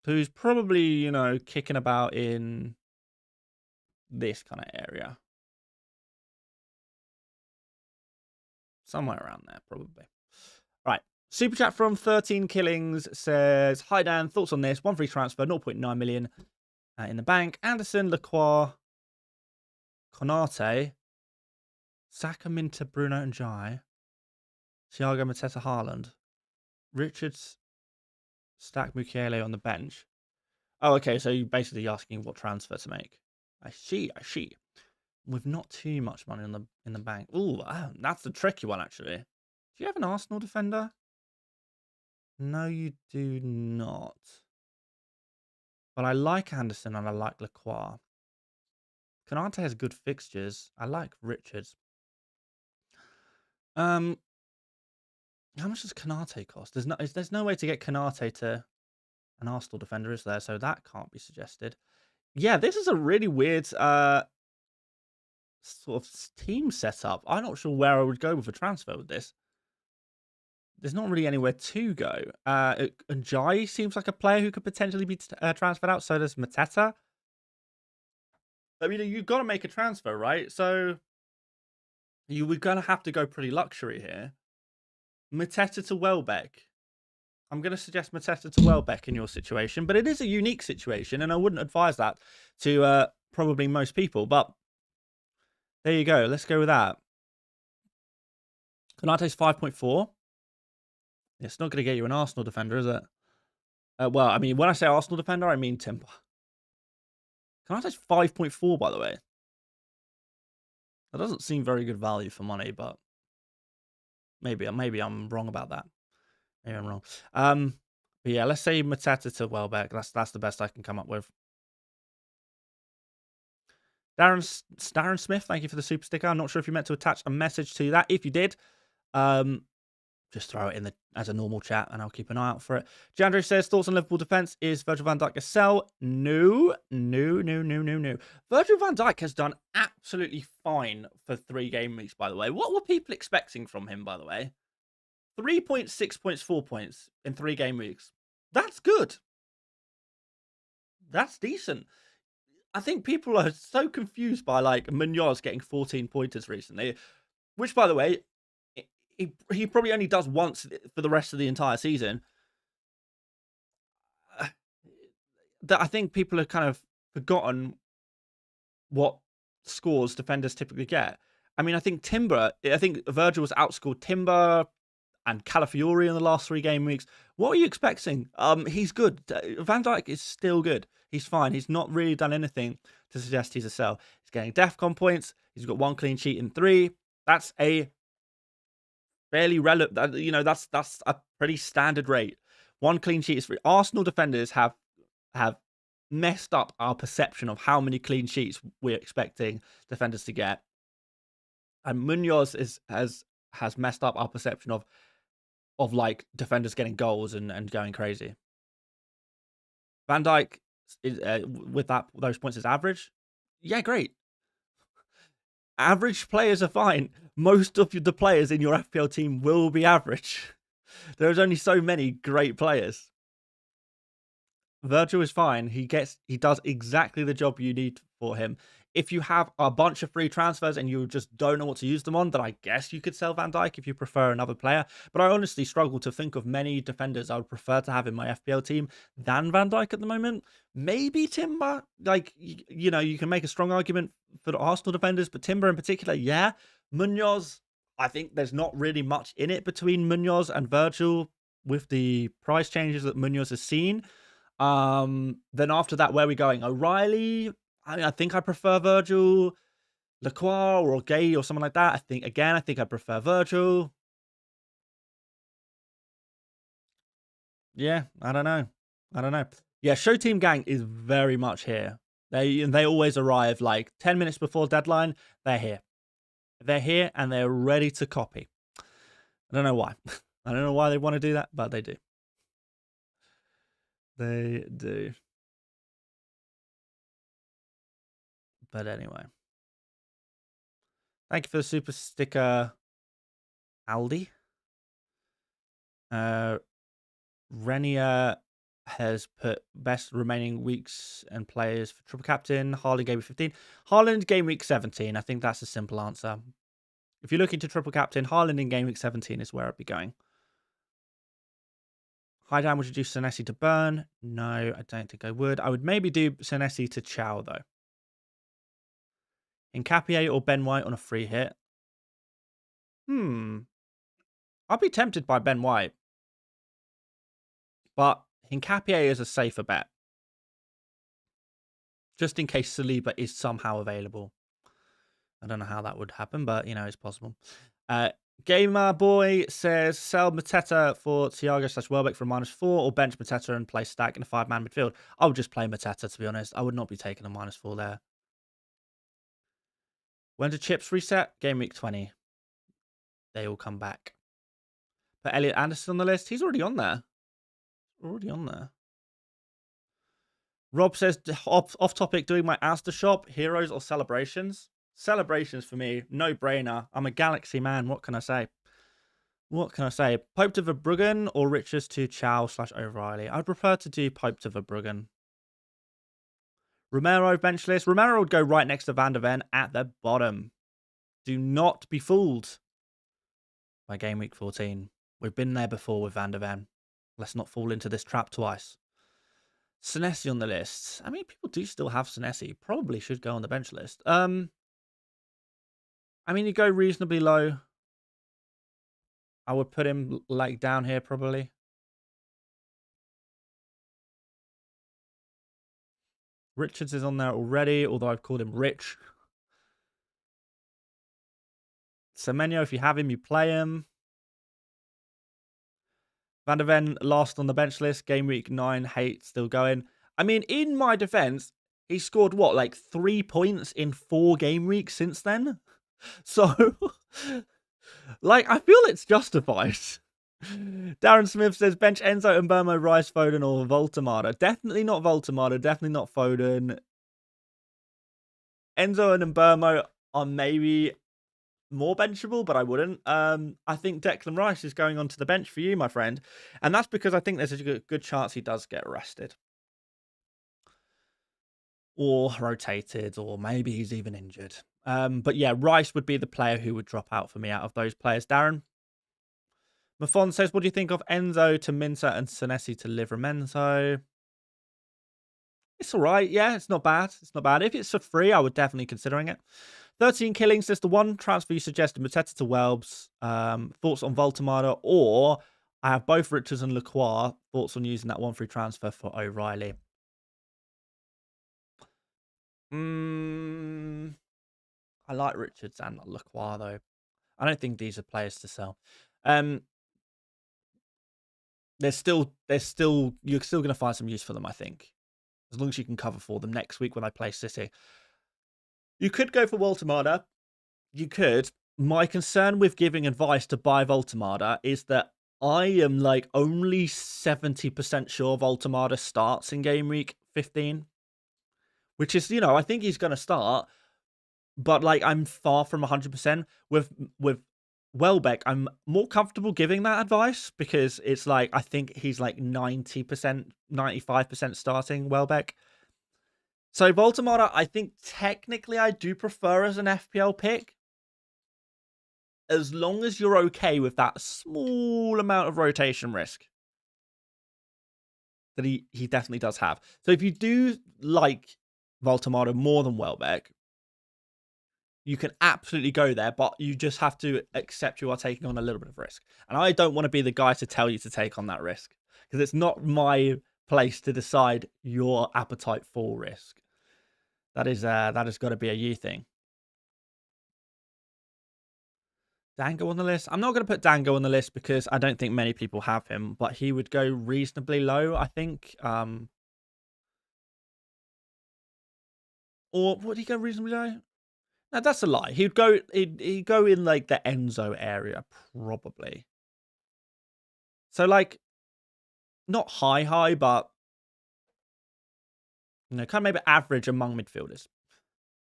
who's probably, kicking about in this kind of area. Somewhere around there, probably. Right. Super chat from 13 Killings says, hi, Dan. Thoughts on this? One free transfer, 0.9 million in the bank. Anderson, Lacroix, Konate, Saka, Minter, Bruno, and Jai. Thiago, Mateta, Haaland. Richards, Stack, Mukiele on the bench. Oh, okay. So you're basically asking what transfer to make. I see. With not too much money in the bank. Ooh, that's a tricky one, actually. Do you have an Arsenal defender? No, you do not. But I like Anderson and I like Lacroix. Konate has good fixtures. I like Richards. How much does Konate cost? There's no way to get Konate to an Arsenal defender, is there? So that can't be suggested. Yeah, this is a really weird sort of team setup. I'm not sure where I would go with a transfer with this. There's not really anywhere to go. Jai seems like a player who could potentially be transferred out. So does Mateta. I mean, you've got to make a transfer, right? So we're going to have to go pretty luxury here. Mateta to Welbeck. I'm going to suggest Mateta to Welbeck in your situation, but it is a unique situation, and I wouldn't advise that to probably most people. But there you go. Let's go with that. Konate's 5.4. It's not going to get you an Arsenal defender, is it? Well, I mean, when I say Arsenal defender, I mean Timber. Konate's 5.4, by the way. That doesn't seem very good value for money, but maybe I'm wrong about that. Maybe I'm wrong. But yeah, let's say Mateta to Welbeck. That's the best I can come up with. Darren Smith, thank you for the super sticker. I'm not sure if you meant to attach a message to that. If you did, just throw it in as a normal chat, and I'll keep an eye out for it. Jandro says, thoughts on Liverpool defence? Is Virgil van Dijk a sell? No. Virgil van Dijk has done absolutely fine for 3 game weeks, by the way. What were people expecting from him, by the way? 3 points, 6 points, 4 points in 3 game weeks. That's good. That's decent. I think people are so confused by Munoz getting 14 pointers recently, which, by the way, he probably only does once for the rest of the entire season. That I think people have kind of forgotten what scores defenders typically get. I mean, I think Virgil was outscored Timber and Calafiori in the last 3 game weeks. What are you expecting? He's good. Van Dijk is still good. He's fine. He's not really done anything to suggest he's a sell. He's getting DEFCON points. He's got 1 clean sheet in 3. That's a fairly relevant. That's a pretty standard rate. 1 clean sheet is free. Arsenal defenders have have messed up our perception of how many clean sheets we're expecting defenders to get. And Munoz has messed up our perception of like defenders getting goals and going crazy. Van Dijk is, with those points is average. Yeah, great. Average players are fine. Most of the players in your FPL team will be average. There's only so many great players. Virgil is fine. He does exactly the job you need for him. If you have a bunch of free transfers and you just don't know what to use them on, then I guess you could sell Van Dijk if you prefer another player. But I honestly struggle to think of many defenders I would prefer to have in my FPL team than Van Dijk at the moment. Maybe Timber. Like, you know, you can make a strong argument for the Arsenal defenders, but Timber in particular, yeah. Munoz, I think there's not really much in it between Munoz and Virgil with the price changes that Munoz has seen. Then after that, where are we going? O'Reilly. I think I prefer Virgil, Lacroix, or Gay, or something like that. I think I prefer Virgil. Yeah, I don't know. Yeah, Show Team Gang is very much here. They always arrive like 10 minutes before deadline. They're here. They're here and they're ready to copy. I don't know why. I don't know why they want to do that, but they do. They do. But anyway. Thank you for the super sticker, Aldi. Renier has put best remaining weeks and players for triple captain. Haaland game week 15. Haaland game week 17. I think that's a simple answer. If you're looking to triple captain, Haaland in game week 17 is where I'd be going. Hi Dan, would you do Senesi to Burn? No, I don't think I would. I would maybe do Senesi to Chow though. Encapié or Ben White on a free hit? I'd be tempted by Ben White. But Hincapié is a safer bet. Just in case Saliba is somehow available. I don't know how that would happen, but, you know, it's possible. Gamer Boy says, sell Mateta for Thiago/Welbeck for a -4 or bench Mateta and play Stack in a 5-man midfield. I would just play Mateta, to be honest. I would not be taking a -4 there. When do chips reset? Game week 20. They all come back. Put Elliot Anderson on the list. He's already on there. Rob says, off topic, doing my Asda shop, heroes or celebrations? Celebrations for me, no brainer. I'm a Galaxy man. What can I say? Pope to Verbruggen or Richards to Chow/O'Reilly? I'd prefer to do Pope to Verbruggen. Romero bench list. Romero would go right next to Van der Ven at the bottom. Do not be fooled by game week 14. We've been there before with Van der Ven. Let's not fall into this trap twice. Senesi on the list. I mean, people do still have Senesi. Probably should go on the bench list. I mean, you go reasonably low. I would put him like down here probably. Richards is on there already, although I've called him Rich. Semenyo, if you have him, you play him. Van der Ven last on the bench list. Game week 9, hate still going. I mean, in my defense, he scored what, like 3 points in 4 game weeks since then? So, like, I feel it's justified. Darren Smith says, bench Enzo and Burmo, Rice, Foden, or Voltamada. Definitely not Voltamada. Definitely not Foden. Enzo and Burmo are maybe more benchable, but I wouldn't. I think Declan Rice is going onto the bench for you, my friend. And that's because I think there's a good chance he does get arrested. Or rotated, or maybe he's even injured. But yeah, Rice would be the player who would drop out for me out of those players. Darren? Mafon says, what do you think of Enzo to Minter and Senesi to Livramento? It's all right. Yeah, it's not bad. If it's for free, I would definitely considering it. 13 killings says the one transfer you suggested, Mateta to Welbs. Thoughts on Voltamada, or I have both Richards and Lacroix. Thoughts on using that one free transfer for O'Reilly? I like Richards and Lacroix though. I don't think these are players to sell. You're still going to find some use for them, I think. as long as you can cover for them next week when I play City. You could go for Voltemada. You could. My concern with giving advice to buy Voltemada is that I am like only 70% sure Voltemada starts in game week 15. Which is, I think he's going to start. But like I'm far from 100%. With Welbeck, I'm more comfortable giving that advice because it's like I think he's like 90%, 95% starting Welbeck. So Voltemada, I think technically I do prefer as an FPL pick. As long as you're okay with that small amount of rotation risk that he definitely does have. So if you do like Voltemada more than Welbeck, you can absolutely go there, but you just have to accept you are taking on a little bit of risk. And I don't want to be the guy to tell you to take on that risk because it's not my place to decide your appetite for risk. That has got to be a you thing. Dango on the list. I'm not going to put Dango on the list because I don't think many people have him, but he would go reasonably low, I think. Or would he go reasonably low? No, that's a lie. He'd go in like the Enzo area, probably. So like not high, but kind of maybe average among midfielders.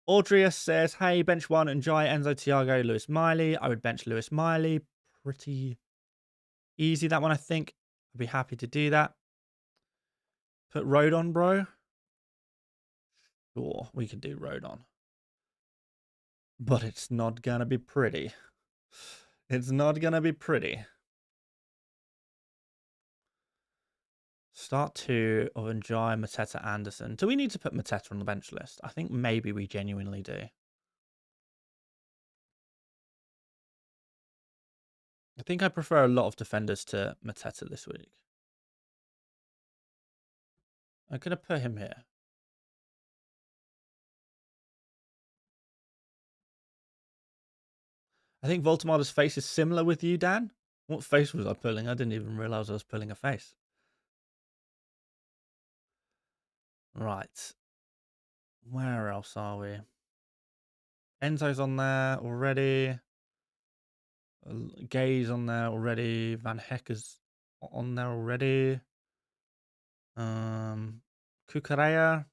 Audrius says, hey, bench one, enjoy Enzo, Thiago, Lewis Miley. I would bench Lewis Miley. Pretty easy, that one, I think. I'd be happy to do that. Put Road on, bro. Sure, we can do Road on. But it's not going to be pretty. It's not going to be pretty. Start 2 of Enjoy, Mateta, Anderson. Do we need to put Mateta on the bench list? I think maybe we genuinely do. I think I prefer a lot of defenders to Mateta this week. I'm going to put him here. I think Voltemada's face is similar with you, Dan. What face was I pulling? I didn't even realize I was pulling a face. Right. Where else are we? Enzo's on there already. Gay's on there already. Van Hecker's on there already. Cucurella.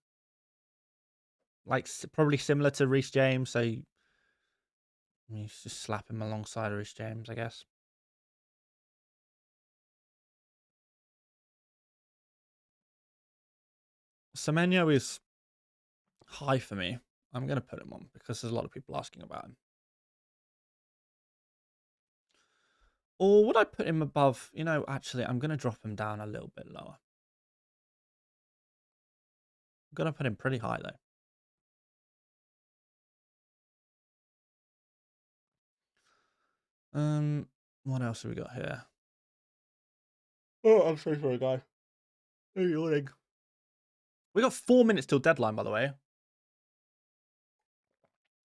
Like, probably similar to Reece James, so you just slap him alongside Reece James, I guess. Semenyo is high for me. I'm going to put him on because there's a lot of people asking about him. Or would I put him above? Actually, I'm going to drop him down a little bit lower. I'm going to put him pretty high, though. What else have we got here? Oh, I'm so sorry, guys. We got 4 minutes till deadline, by the way.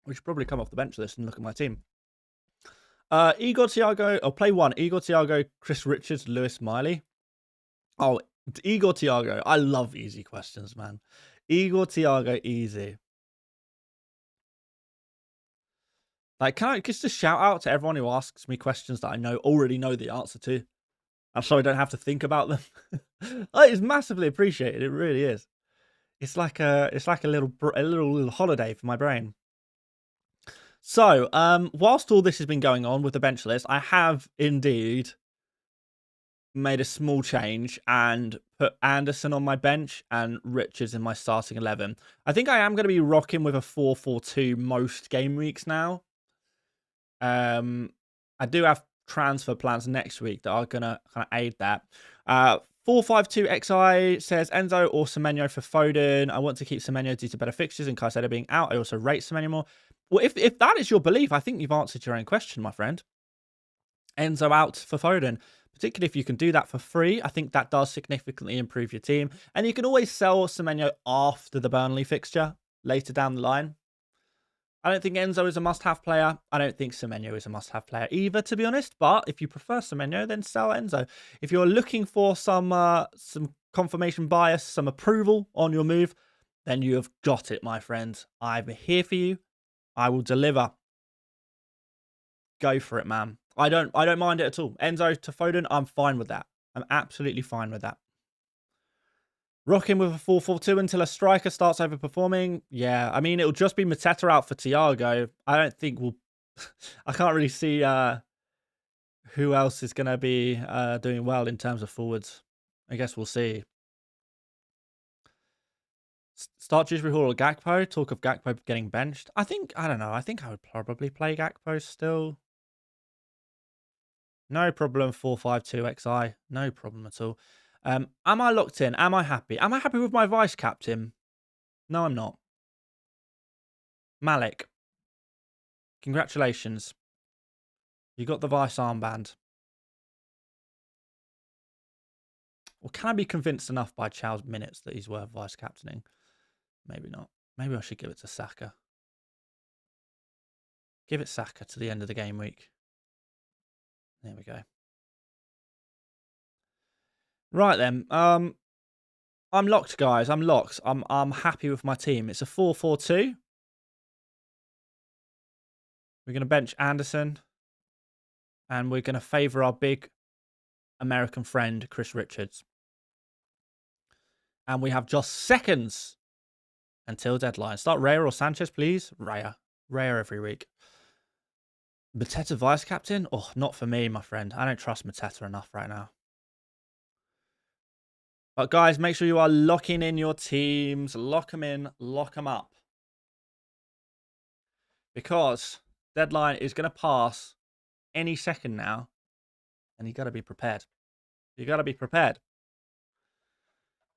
We should probably come off the bench list and look at my team. Igor Thiago, I'll play one. Igor Thiago, Chris Richards, Lewis Miley. Oh, Igor Thiago. I love easy questions, man. Igor Thiago, easy. Like, can I just a shout out to everyone who asks me questions that I already know the answer to? I'm sorry I don't have to think about them. It's massively appreciated. It really is. It's like a little holiday for my brain. So, whilst all this has been going on with the bench list, I have indeed made a small change and put Anderson on my bench and Richards in my starting 11. I think I am going to be rocking with a 4-4-2 most game weeks now. I do have transfer plans next week that are going to kind of aid that. 452XI says Enzo or Semenyo for Foden. I want to keep Semenyo due to better fixtures and Caicedo being out. I also rate Semenyo more. Well, if that is your belief, I think you've answered your own question, my friend. Enzo out for Foden. Particularly if you can do that for free, I think that does significantly improve your team. And you can always sell Semenyo after the Burnley fixture later down the line. I don't think Enzo is a must-have player. I don't think Semenyo is a must-have player either, to be honest. But if you prefer Semenyo, then sell Enzo. If you're looking for some confirmation bias, some approval on your move, then you have got it, my friend. I'm here for you. I will deliver. Go for it, man. I don't mind it at all. Enzo to Foden, I'm fine with that. I'm absolutely fine with that. Rocking with a 4-4-2 until a striker starts overperforming. Yeah, I mean, it'll just be Mateta out for Thiago. I don't think we'll... I can't really see who else is going to be doing well in terms of forwards. I guess we'll see. Start Dewsbury Hall or Gakpo. Talk of Gakpo getting benched. I don't know. I think I would probably play Gakpo still. No problem, 4-5-2 XI. No problem at all. Am I locked in? Am I happy? Am I happy with my vice captain? No, I'm not. Malik. Congratulations. You got the vice armband. Well, can I be convinced enough by Chow's minutes that he's worth vice captaining? Maybe not. Maybe I should give it to Saka. Give it Saka to the end of the game week. There we go. Right then. I'm locked, guys. I'm locked. I'm happy with my team. It's a 4-4-2. We're going to bench Anderson. And we're going to favour our big American friend, Chris Richards. And we have just seconds until deadline. Start Raya or Sanchez, please. Raya. Raya every week. Mateta vice captain? Oh, not for me, my friend. I don't trust Mateta enough right now. But guys, make sure you are locking in your teams. Lock them in. Lock them up. Because deadline is going to pass any second now. And you got to be prepared. You got to be prepared.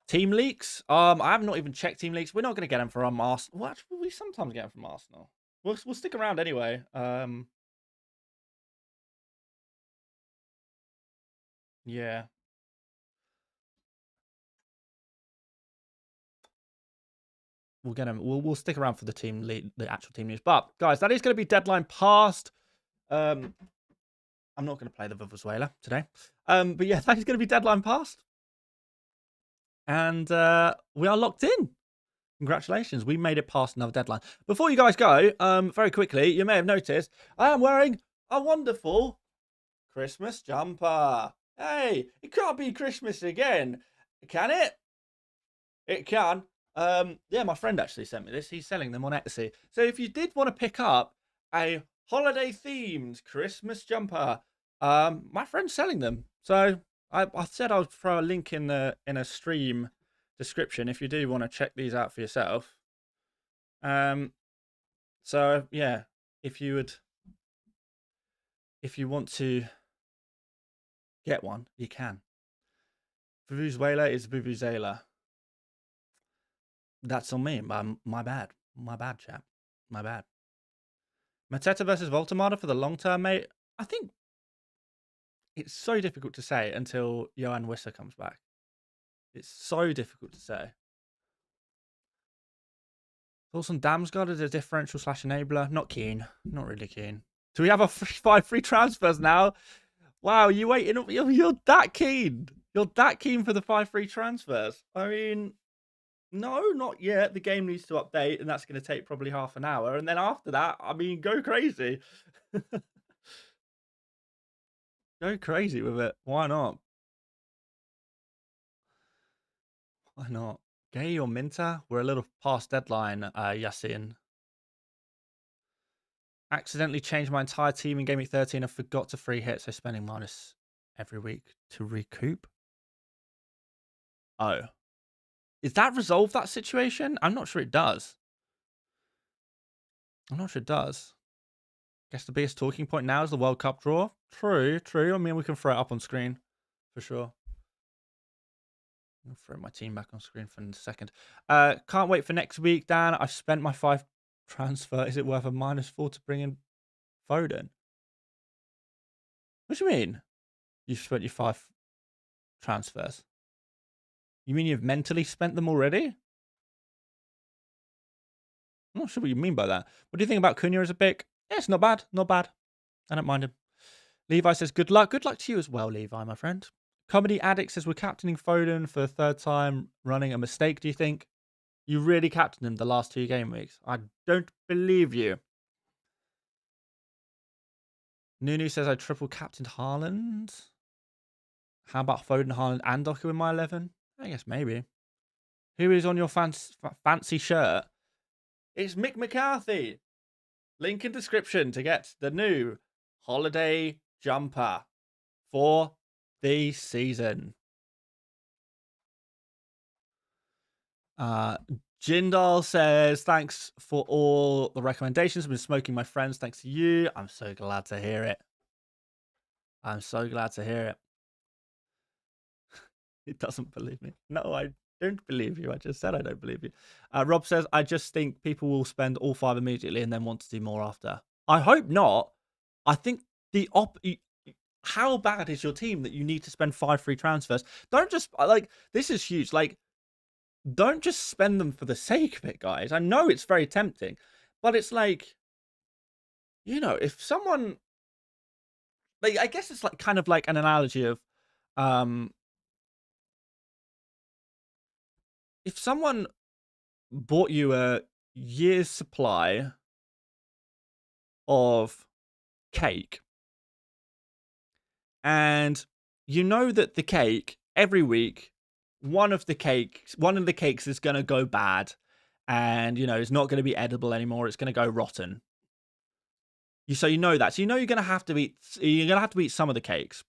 Team leaks? I have not even checked team leaks. We're not going to get them from Arsenal. Well, actually, we sometimes get them from Arsenal. We'll stick around anyway. Yeah. We'll get them. We'll stick around for the team lead, the actual team news. But guys, that is going to be deadline past. I'm not going to play the Venezuela today. But yeah, that is going to be deadline past. And we are locked in. Congratulations. We made it past another deadline. Before you guys go, very quickly, you may have noticed, I am wearing a wonderful Christmas jumper. Hey, it can't be Christmas again. Can it? It can. Yeah, my friend actually sent me this. He's selling them on Etsy. So if you did want to pick up a holiday-themed Christmas jumper, my friend's selling them. So I said I'll throw a link in a stream description if you do want to check these out for yourself. So yeah, if you want to get one, you can. Vuvuzela is Vuvuzela. That's on me. My bad. My bad, chap. My bad. Mateta versus Voltemada for the long term, mate. I think it's so difficult to say until Johan Wissa comes back. It's so difficult to say. Thoughts on Damsgaard as a differential / enabler? Not keen. Not really keen. Do we have a 5 free transfers now? Wow, you waiting? You're that keen. You're that keen for the 5 free transfers. I mean, no, not yet. The game needs to update, and that's going to take probably half an hour. And then after that, I mean, go crazy. Go crazy with it. Why not? Why not? Gay or Minter? We're a little past deadline, Yasin. Accidentally changed my entire team in Gameweek 13 and forgot to free hit, so spending minus every week to recoup. Oh. Is that resolve that situation? I'm not sure it does. I'm not sure it does. Guess the biggest talking point now is the World Cup draw. True, true. I mean, we can throw it up on screen for sure. I'll throw my team back on screen for a second. Can't wait for next week, Dan. I've spent my 5 transfer. Is it worth a -4 to bring in Foden? What do you mean? You've spent your 5 transfers? You mean you've mentally spent them already? I'm not sure what you mean by that. What do you think about Cunha as a pick? Yeah, it's not bad. Not bad. I don't mind him. Levi says, good luck. Good luck to you as well, Levi, my friend. Comedy Addict says, we're captaining Foden for the third time running. A mistake, do you think? You really captained him the last 2 game weeks. I don't believe you. Nunu says, I triple captained Haaland. How about Foden, Haaland, and Doku in my 11? I guess maybe. Who is on your fancy shirt? It's Mick McCarthy. Link in description to get the new holiday jumper for the season. Jindal says, thanks for all the recommendations. I've been smoking my friends. Thanks to you. I'm so glad to hear it. I'm so glad to hear it. He doesn't believe me. No, I don't believe you. I just said I don't believe you. Rob says, I just think people will spend all 5 immediately and then want to do more after. I hope not. I think how bad is your team that you need to spend 5 free transfers? Don't just, like, this is huge. Like, don't just spend them for the sake of it, guys. I know it's very tempting, but it's like, you know, if someone, like, I guess it's like kind of like an analogy of, if someone bought you a year's supply of cake, and you know that the cake every week, one of the cakes is going to go bad, and you know it's not going to be edible anymore. It's going to go rotten. So you know that. So you know you're going to have to eat. You're going to have to eat some of the cakes.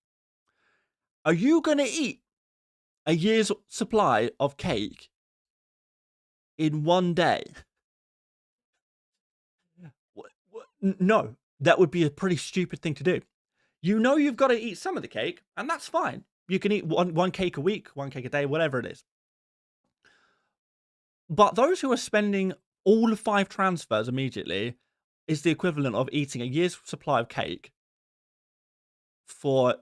Are you going to eat a year's supply of cake in one day? No, that would be a pretty stupid thing to do. You know you've got to eat some of the cake, and that's fine. You can eat one cake a week, 1 cake a day, whatever it is. But those who are spending all 5 transfers immediately is the equivalent of eating a year's supply of cake for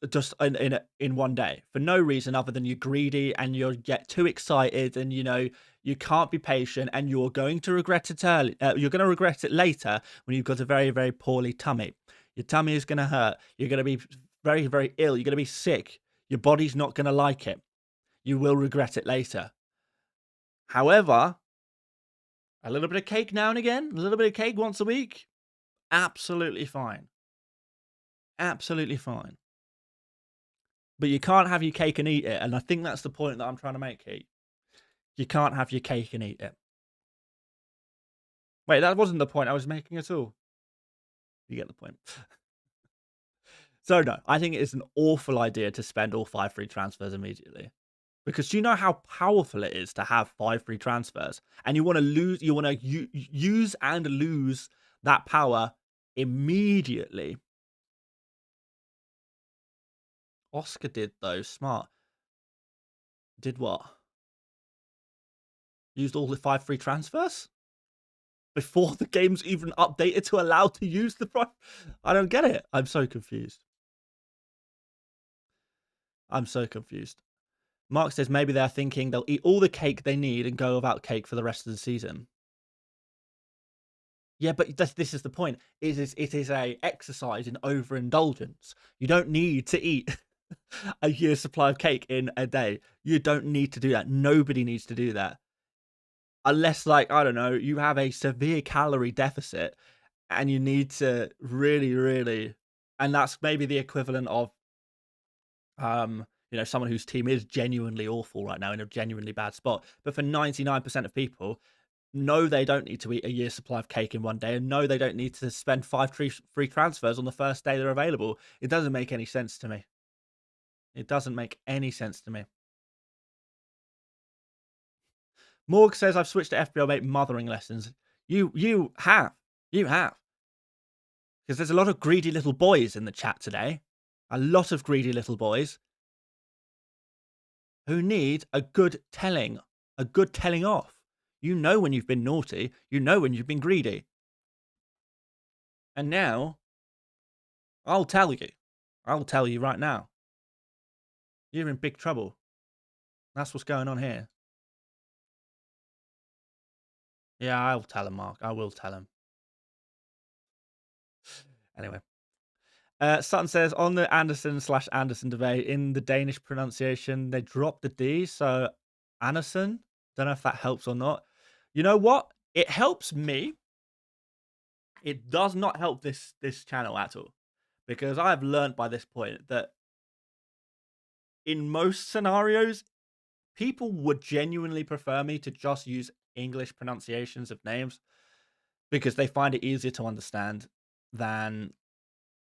just in one day for no reason other than you're greedy and you get too excited, and you know you can't be patient, and you're going to regret it early. You're going to regret it later when you've got a very, very poorly tummy. Your tummy is going to hurt. You're going to be very, very ill. You're going to be sick. Your body's not going to like it. You will regret it later. However, a little bit of cake now and again, a little bit of cake once a week, absolutely fine. Absolutely fine. But you can't have your cake and eat it. And I think that's the point that I'm trying to make here. You can't have your cake and eat it. Wait, that wasn't the point I was making at all. You get the point. So no, I think it is an awful idea to spend all 5 free transfers immediately. Because do you know how powerful it is to have 5 free transfers? And you want to use and lose that power immediately. Oscar did, though. Smart. Did what? Used all the 5 free transfers? Before the game's even updated to allow to use the price? I don't get it. I'm so confused. I'm so confused. Mark says maybe they're thinking they'll eat all the cake they need and go without cake for the rest of the season. Yeah, but this is the point. It is a exercise in overindulgence. You don't need to eat a year's supply of cake in a day. You don't need to do that. Nobody needs to do that. Unless, like, I don't know, you have a severe calorie deficit and you need to really, really, and that's maybe the equivalent of, you know, someone whose team is genuinely awful right now in a genuinely bad spot. But for 99% of people, no, they don't need to eat a year's supply of cake in one day, and no, they don't need to spend 5 free transfers on the first day they're available. It doesn't make any sense to me. It doesn't make any sense to me. Morg says, I've switched to FPL Mate mothering lessons. You have. Because there's a lot of greedy little boys in the chat today. A lot of greedy little boys who need a good telling off. You know when you've been naughty. You know when you've been greedy. And now, I'll tell you. I'll tell you right now. You're in big trouble. That's what's going on here. Yeah, I'll tell him, Mark. I will tell him. Anyway. Sutton says, on the Anderson/Anderson debate, in the Danish pronunciation, they dropped the D, so Anderson. Don't know if that helps or not. You know what? It helps me. It does not help this channel at all, because I have learned by this point that in most scenarios, people would genuinely prefer me to just use English pronunciations of names because they find it easier to understand than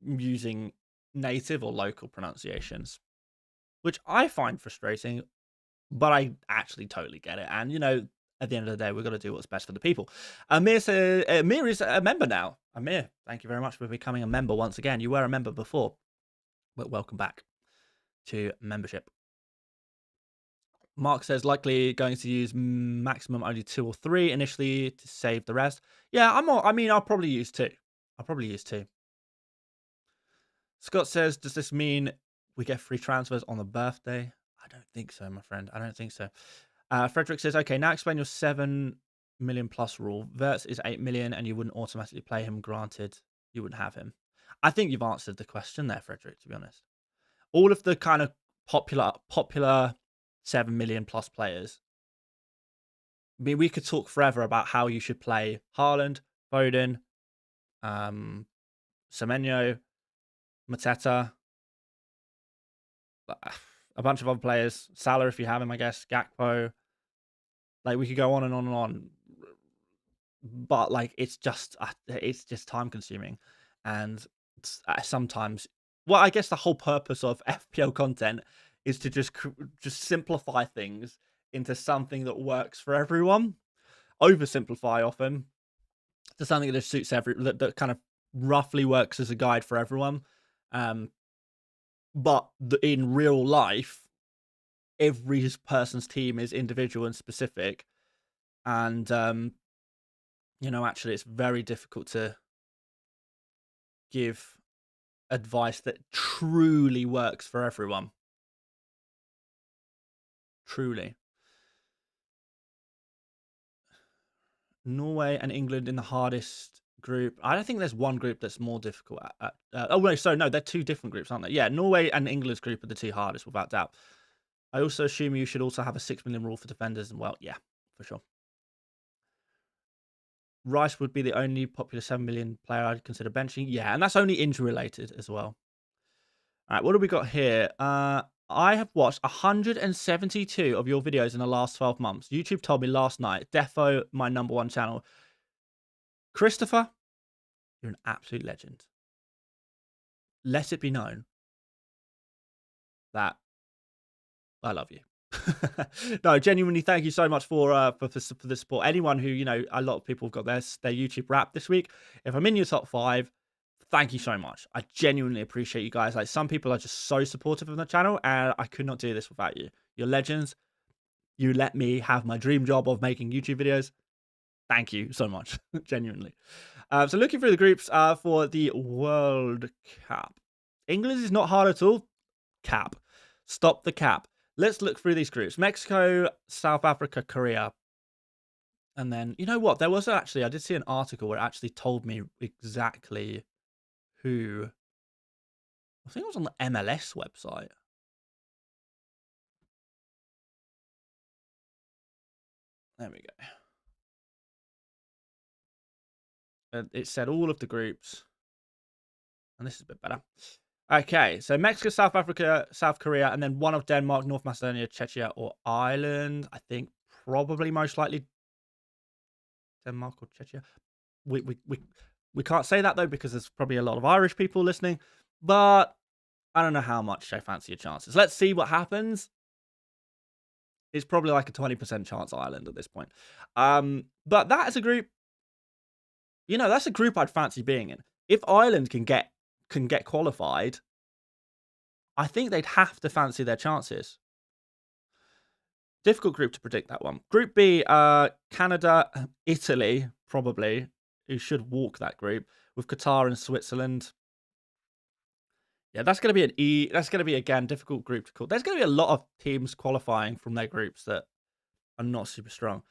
using native or local pronunciations, which I find frustrating, but I actually totally get it. And, you know, at the end of the day, we've got to do what's best for the people. Amir is a member now. Amir, thank you very much for becoming a member once again. You were a member before, but welcome back to membership. Mark says likely going to use maximum only 2 or 3 initially to save the rest. Yeah, I'll probably use 2. I'll probably use 2. Scott says, does this mean we get free transfers on the birthday? I don't think so, my friend. I don't think so. Frederick says, okay, now explain your 7 million plus rule. Verts is 8 million and you wouldn't automatically play him, granted you wouldn't have him. I think you've answered the question there, Frederick, to be honest. All of the kind of popular 7 million plus players. I mean, we could talk forever about how you should play Haaland, Foden, Semenyo, Mateta, a bunch of other players. Salah, if you have him, I guess. Gakpo. Like, we could go on and on and on. But, like, it's just time consuming. And sometimes, well, I guess the whole purpose of FPL content is to just simplify things into something that works for everyone. Oversimplify often to something that just suits that kind of roughly works as a guide for everyone. But in real life, every person's team is individual and specific, and you know, actually, it's very difficult to give advice that truly works for everyone. Truly. Norway and England in the hardest group. I don't think there's one group that's more difficult oh, no, sorry, no, they're 2 different groups, aren't they? Yeah, Norway and England's group are the 2 hardest, without doubt. I also assume you should also have a 6 million rule for defenders, and well, yeah, for sure. Rice would be the only popular 7 million player I'd consider benching. Yeah, and that's only injury related as well. All right, what do we got here? I have watched 172 of your videos in the last 12 months. YouTube told me last night. Defo, my #1 channel. Christopher, you're an absolute legend. Let it be known that I love you. No, genuinely, thank you so much for the support. Anyone who, you know, a lot of people have got their YouTube wrap this week. If I'm in your top 5, thank you so much. I genuinely appreciate you guys. Like, some people are just so supportive of the channel, and I could not do this without you. You're legends. You let me have my dream job of making YouTube videos. Thank you so much, genuinely. So looking through the groups for the World Cup. England is not hard at all. Cap. Stop the cap. Let's look through these groups. Mexico, South Africa, Korea. And then, you know what? There was actually, I did see an article where it actually told me exactly who. I think it was on the MLS website. There we go. It said all of the groups. And this is a bit better. Okay, so Mexico, South Africa, South Korea, and then one of Denmark, North Macedonia, Czechia, or Ireland. I think probably most likely Denmark or Czechia. We can't say that, though, because there's probably a lot of Irish people listening. But I don't know how much I fancy your chances. Let's see what happens. It's probably like a 20% chance Ireland at this point. But that is a group, you know, that's a group I'd fancy being in. If Ireland can get qualified, I think they'd have to fancy their chances. Difficult group to predict, that one. Group B, Canada, Italy, probably, who should walk that group, with Qatar and Switzerland. Yeah, that's going to be that's going to be, again, difficult group to call. There's going to be a lot of teams qualifying from their groups that are not super strong.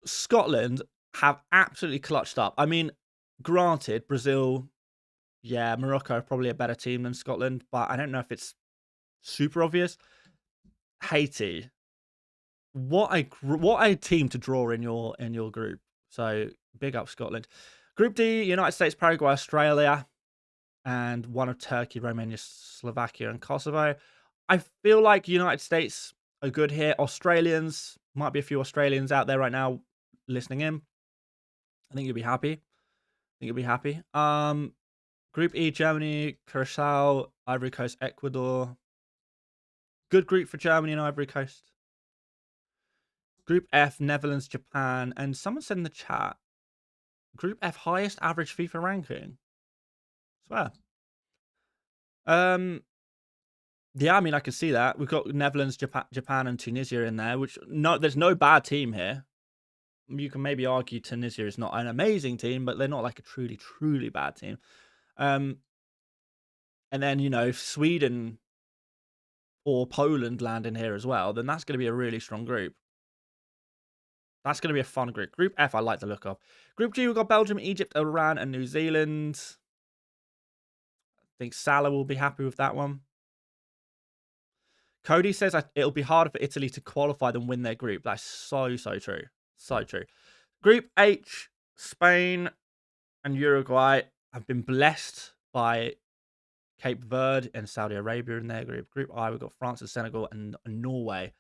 Scotland have absolutely clutched up. I mean, granted, Brazil Yeah, Morocco are probably a better team than Scotland, but I don't know if it's super obvious. Haiti, what a team to draw in your group. So big up Scotland. Group D: United States, Paraguay, Australia, and one of Turkey, Romania, Slovakia, and Kosovo. I feel like United States are good here. Australians, might be a few Australians out there right now listening in. I think you'll be happy. Group E: Germany, Curacao, Ivory Coast, Ecuador. Good group for Germany and Ivory Coast. Group F: Netherlands, Japan, and someone said in the chat, Group F, highest average FIFA ranking. Swear. Yeah, I mean, I can see that. We've got Netherlands, Japan, and Tunisia in there, which there's no bad team here. You can maybe argue Tunisia is not an amazing team, but they're not like a truly, truly bad team. And then, if Sweden or Poland land in here as well, then that's going to be a really strong group. That's going to be a fun group. Group F, I like the look of. Group G, we've got Belgium, Egypt, Iran, and New Zealand. I think Salah will be happy with that one. Cody says it'll be harder for Italy to qualify than win their group. That's so true. So true. Group H, Spain and Uruguay have been blessed by Cape Verde and Saudi Arabia in their group. Group I, we've got France and Senegal and Norway,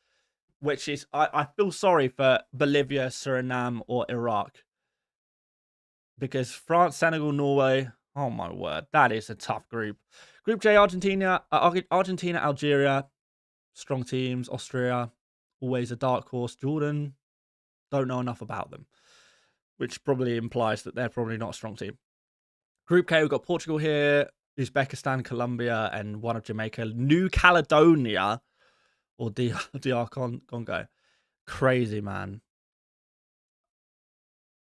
which is, I feel sorry for Bolivia, Suriname, or Iraq. Because France, Senegal, Norway, oh my word, that is a tough group. Group J, Argentina, Algeria, strong teams. Austria, always a dark horse. Jordan, don't know enough about them, which probably implies that they're probably not a strong team. Group K, we've got Portugal here, Uzbekistan, Colombia, and one of Jamaica. New Caledonia, or DR Congo. Crazy, man.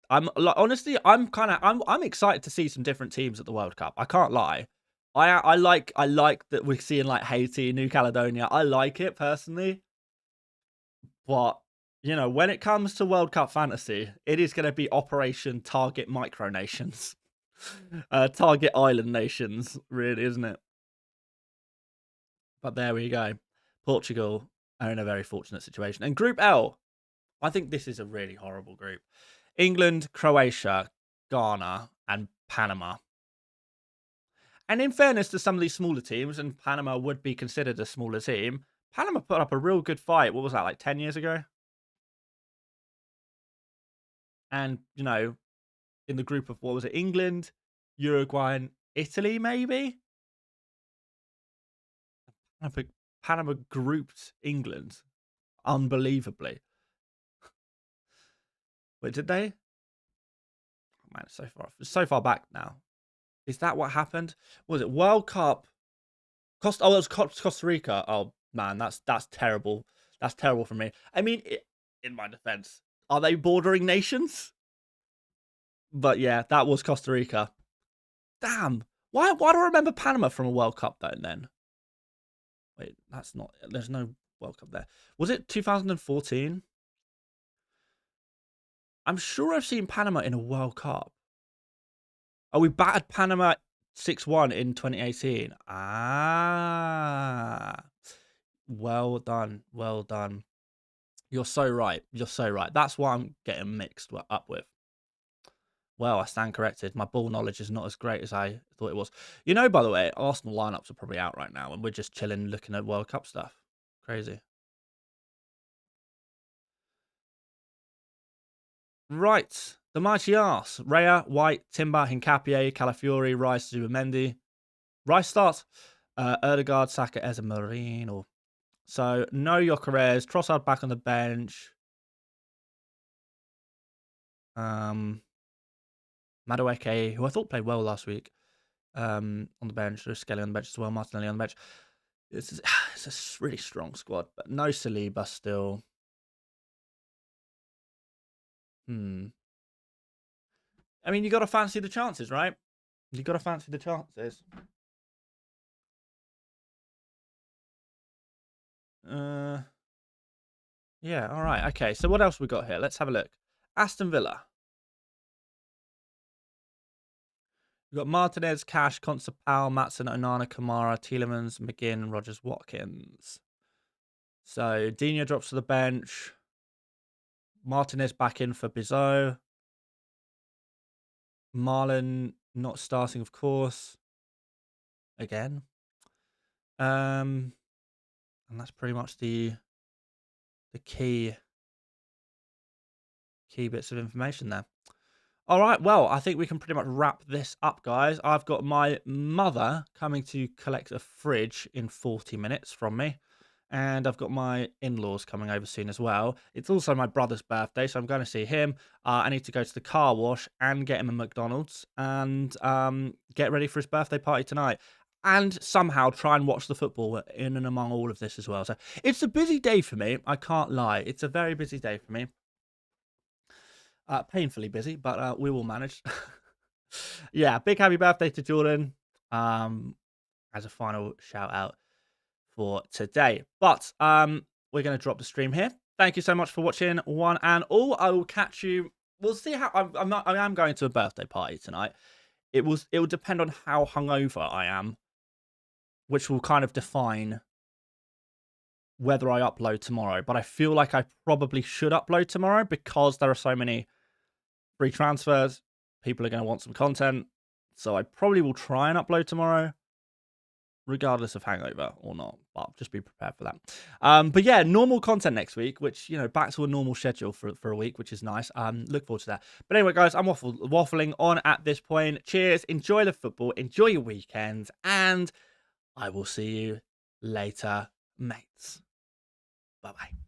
Honestly, I'm excited to see some different teams at the World Cup. I can't lie. I like that we're seeing like Haiti, New Caledonia. I like it personally. But when it comes to World Cup fantasy, it is going to be Operation Target Micronations. Target Island Nations, really, isn't it? But there we go. Portugal are in a very fortunate situation. And Group L, I think this is a really horrible group. England, Croatia, Ghana, and Panama. And in fairness to some of these smaller teams, and Panama would be considered a smaller team, Panama put up a real good fight. What was that, like 10 years ago? And, in the group of, what was it, England, Uruguay, and Italy, maybe? Panama grouped England, unbelievably. Wait, did they? Oh, man, it's so far back now. Is that what happened? Was it World Cup? It was Costa Rica. Oh man, that's terrible. That's terrible for me. I mean, in my defense, are they bordering nations? But yeah, that was Costa Rica. Damn. Why do I remember Panama from a World Cup then? Wait, that's not. There's no World Cup there. Was it 2014? I'm sure I've seen Panama in a World Cup. Oh, we battered Panama 6-1 in 2018. Ah. Well done. Well done. You're so right. That's what I'm getting mixed up with. Well, I stand corrected. My ball knowledge is not as great as I thought it was. By the way, Arsenal lineups are probably out right now, and we're just chilling looking at World Cup stuff. Crazy. Right. The mighty arse. Raya, White, Timber, Hincapié, Calafiori, Rice, Zubamendi. Rice starts. Erdegaard, Saka, Eze, Marino. So, no Gyökeres. Trossard back on the bench. Madueke, who I thought played well last week, on the bench. There's Skelly on the bench as well. Martinelli on the bench. It's a really strong squad, but no Saliba still. I mean, you got to fancy the chances, right? You got to fancy the chances. Yeah, all right. Okay, so what else we got here? Let's have a look. Aston Villa. We've got Martinez, Cash, Constapal, Matson, Onana, Kamara, Tielemans, McGinn, Rogers, Watkins. So Dina drops to the bench. Martinez back in for Bizot. Marlon not starting, of course. Again. And that's pretty much the key bits of information there. All right, well, I think we can pretty much wrap this up, guys. I've got my mother coming to collect a fridge in 40 minutes from me. And I've got my in-laws coming over soon as well. It's also my brother's birthday, so I'm going to see him. I need to go to the car wash and get him a McDonald's and get ready for his birthday party tonight. And somehow try and watch the football in and among all of this as well. So it's a busy day for me. I can't lie. It's a very busy day for me. Painfully busy, but we will manage. Yeah, big happy birthday to Jordan as a final shout out for today. But we're going to drop the stream here. Thank you so much for watching, one and all. I will catch you. We'll see how I am going to a birthday party tonight. It will depend on how hungover I am, which will kind of define whether I upload tomorrow. But I feel like I probably should upload tomorrow because there are so many free transfers. People are going to want some content. So I probably will try and upload tomorrow, regardless of hangover or not. But just be prepared for that. But yeah, normal content next week, which, you know, back to a normal schedule for a week, which is nice. Look forward to that. But anyway, guys, I'm waffling on at this point. Cheers. Enjoy the football. Enjoy your weekend. And I will see you later, mates. Bye-bye.